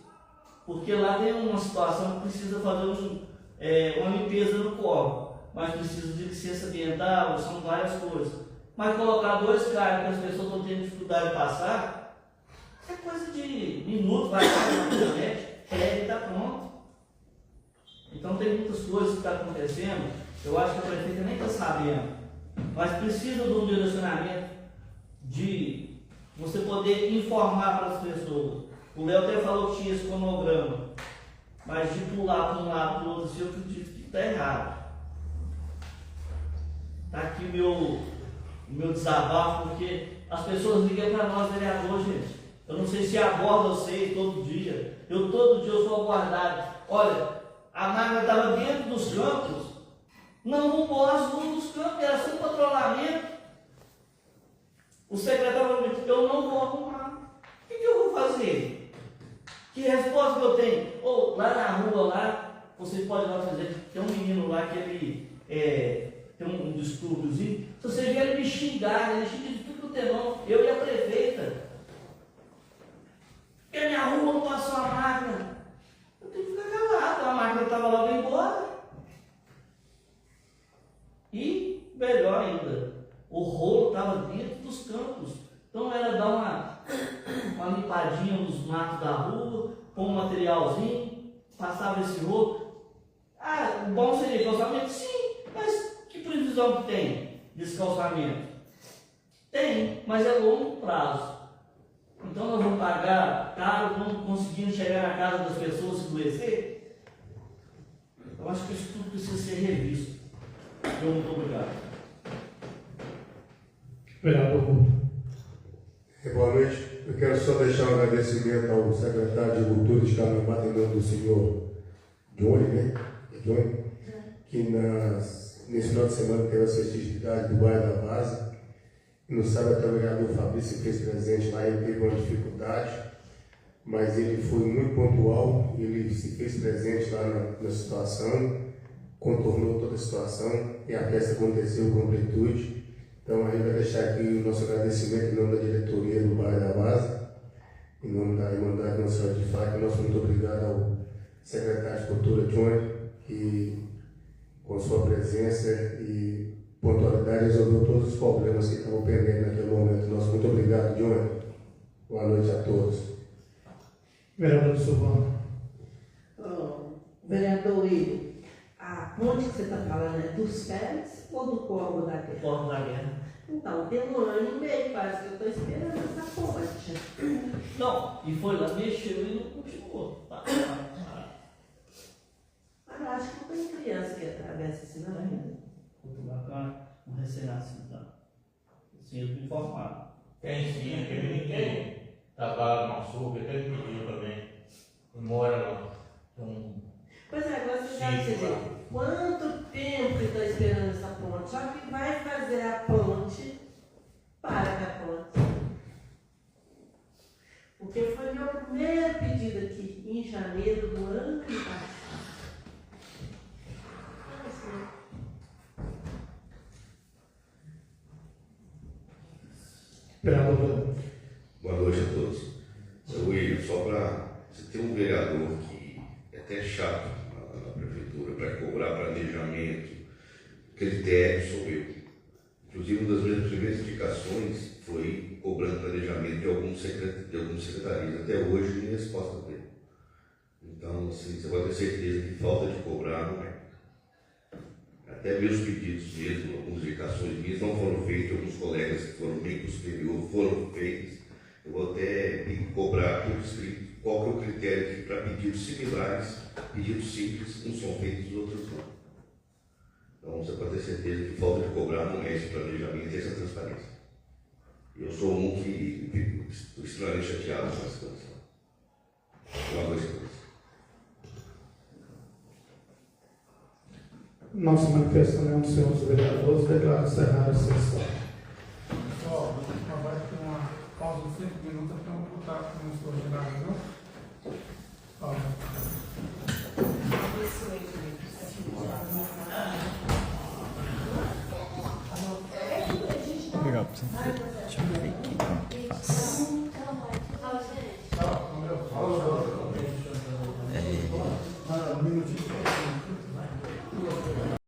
S8: Porque lá tem uma situação que precisa fazer uma limpeza no córrego. Mas precisa de licença ambiental, são várias coisas. Mas colocar 2 carros que as pessoas estão tendo dificuldade de passar, é coisa de minuto, vai estar na internet, e está pronto. Então tem muitas coisas que estão acontecendo, eu acho que a prefeita nem está sabendo, mas precisa de um direcionamento de você poder informar para as pessoas. O Léo até falou que tinha esse cronograma, mas de pular para um lado para o outro, eu acredito que está errado. Está aqui o meu desabafo, porque as pessoas ligam para nós, vereadores, gente. Eu não sei se aborda vocês todo dia. Todo dia eu sou aguardado. Olha, a máquina estava dentro dos campos. Não mostra um dos campos, era só um patrulhamento. O secretário falou: eu não vou arrumar. O que eu vou fazer? Que resposta que eu tenho? Ou lá na rua, lá, vocês podem lá fazer. Tem um menino lá que ele tem um distúrbiozinho. Se você vier ele me xingar, ele xinga de tudo que tem não. Eu e a prefeita. Porque a minha rua não passou a máquina. Eu tenho que ficar calado. A máquina estava logo embora. E, melhor ainda, o rolo estava dentro dos campos. Então era dar uma limpadinha nos matos da rua, pôr um materialzinho, passava esse rolo. Ah, bom seria calçamento? Sim, mas que previsão que tem desse calçamento? Tem, mas é longo prazo. Então nós vamos pagar caro, não conseguindo chegar na casa das pessoas se adoecer? Eu acho que isso tudo precisa ser revisto. Muito obrigado.
S1: Vereador.
S5: Boa noite. Eu quero só deixar um agradecimento ao secretário de Cultura de Carnaval, em nome do senhor Johnny, né? Johnny, que nesse final de semana teve a festividade do bairro da Base. E no sábado até o vereador Fabrício se fez presente lá, ele teve uma dificuldade, mas ele foi muito pontual, ele se fez presente lá na situação, contornou toda a situação e a festa aconteceu com completude. Então, aí vai deixar aqui o nosso agradecimento em nome da diretoria do bairro da Base, em nome da Irmandade Nossa Senhora de Fátima. Nosso muito obrigado ao secretário de Cultura, Johnny, que com sua presença e pontualidade resolveu todos os problemas que estavam pendentes naquele momento. Nosso muito obrigado, Johnny. Boa noite a todos.
S1: Vereador Silvano.
S3: Vereador William, a ponte que você está falando é dos Pérez ou do Corvo da Guerra?
S8: Corvo da Guerra.
S3: Então, tem 1 ano e meio, parece que eu estou esperando essa ponte.
S8: Não, e foi lá, mexeu e não continuou.
S3: Mas eu acho que não tem criança que atravessa esse não ainda.
S8: Muito bacana, um recém-nascido. Sim, eu me informaram.
S1: Tem sim, aquele menino que trabalha no açúcar, até me pediu também. Mora lá.
S3: Pois é, agora você sabe dizer quanto tempo que está esperando essa ponte. Só que vai fazer a ponte para com a ponte. Porque foi meu primeiro pedido aqui, em janeiro do ano passado.
S1: Vereador.
S9: Boa noite a todos. William, só para você ter um vereador que é até chato na prefeitura para cobrar planejamento, critério, sou eu. Inclusive, uma das minhas primeiras indicações foi cobrando planejamento de alguns secretarias. Até hoje, nem resposta dele. Então, assim, você pode ter certeza que falta de cobrar não é. Até meus pedidos mesmo, algumas indicações minhas não foram feitas, alguns colegas que foram bem superior foram feitos. Eu vou até cobrar por escrito qual que é o critério aqui para pedidos similares, pedidos simples, uns são feitos, os outros não. Então você pode ter certeza que falta de cobrar não é esse planejamento e essa transparência. Eu sou um que fico extremamente chateado com essa situação. Uma coisa.
S1: Nós manifestamos, senhores vereadores, declaro encerrada a sessão.
S10: Pessoal, vai ter uma pausa de 5 minutos para eu botar no seu geral, viu?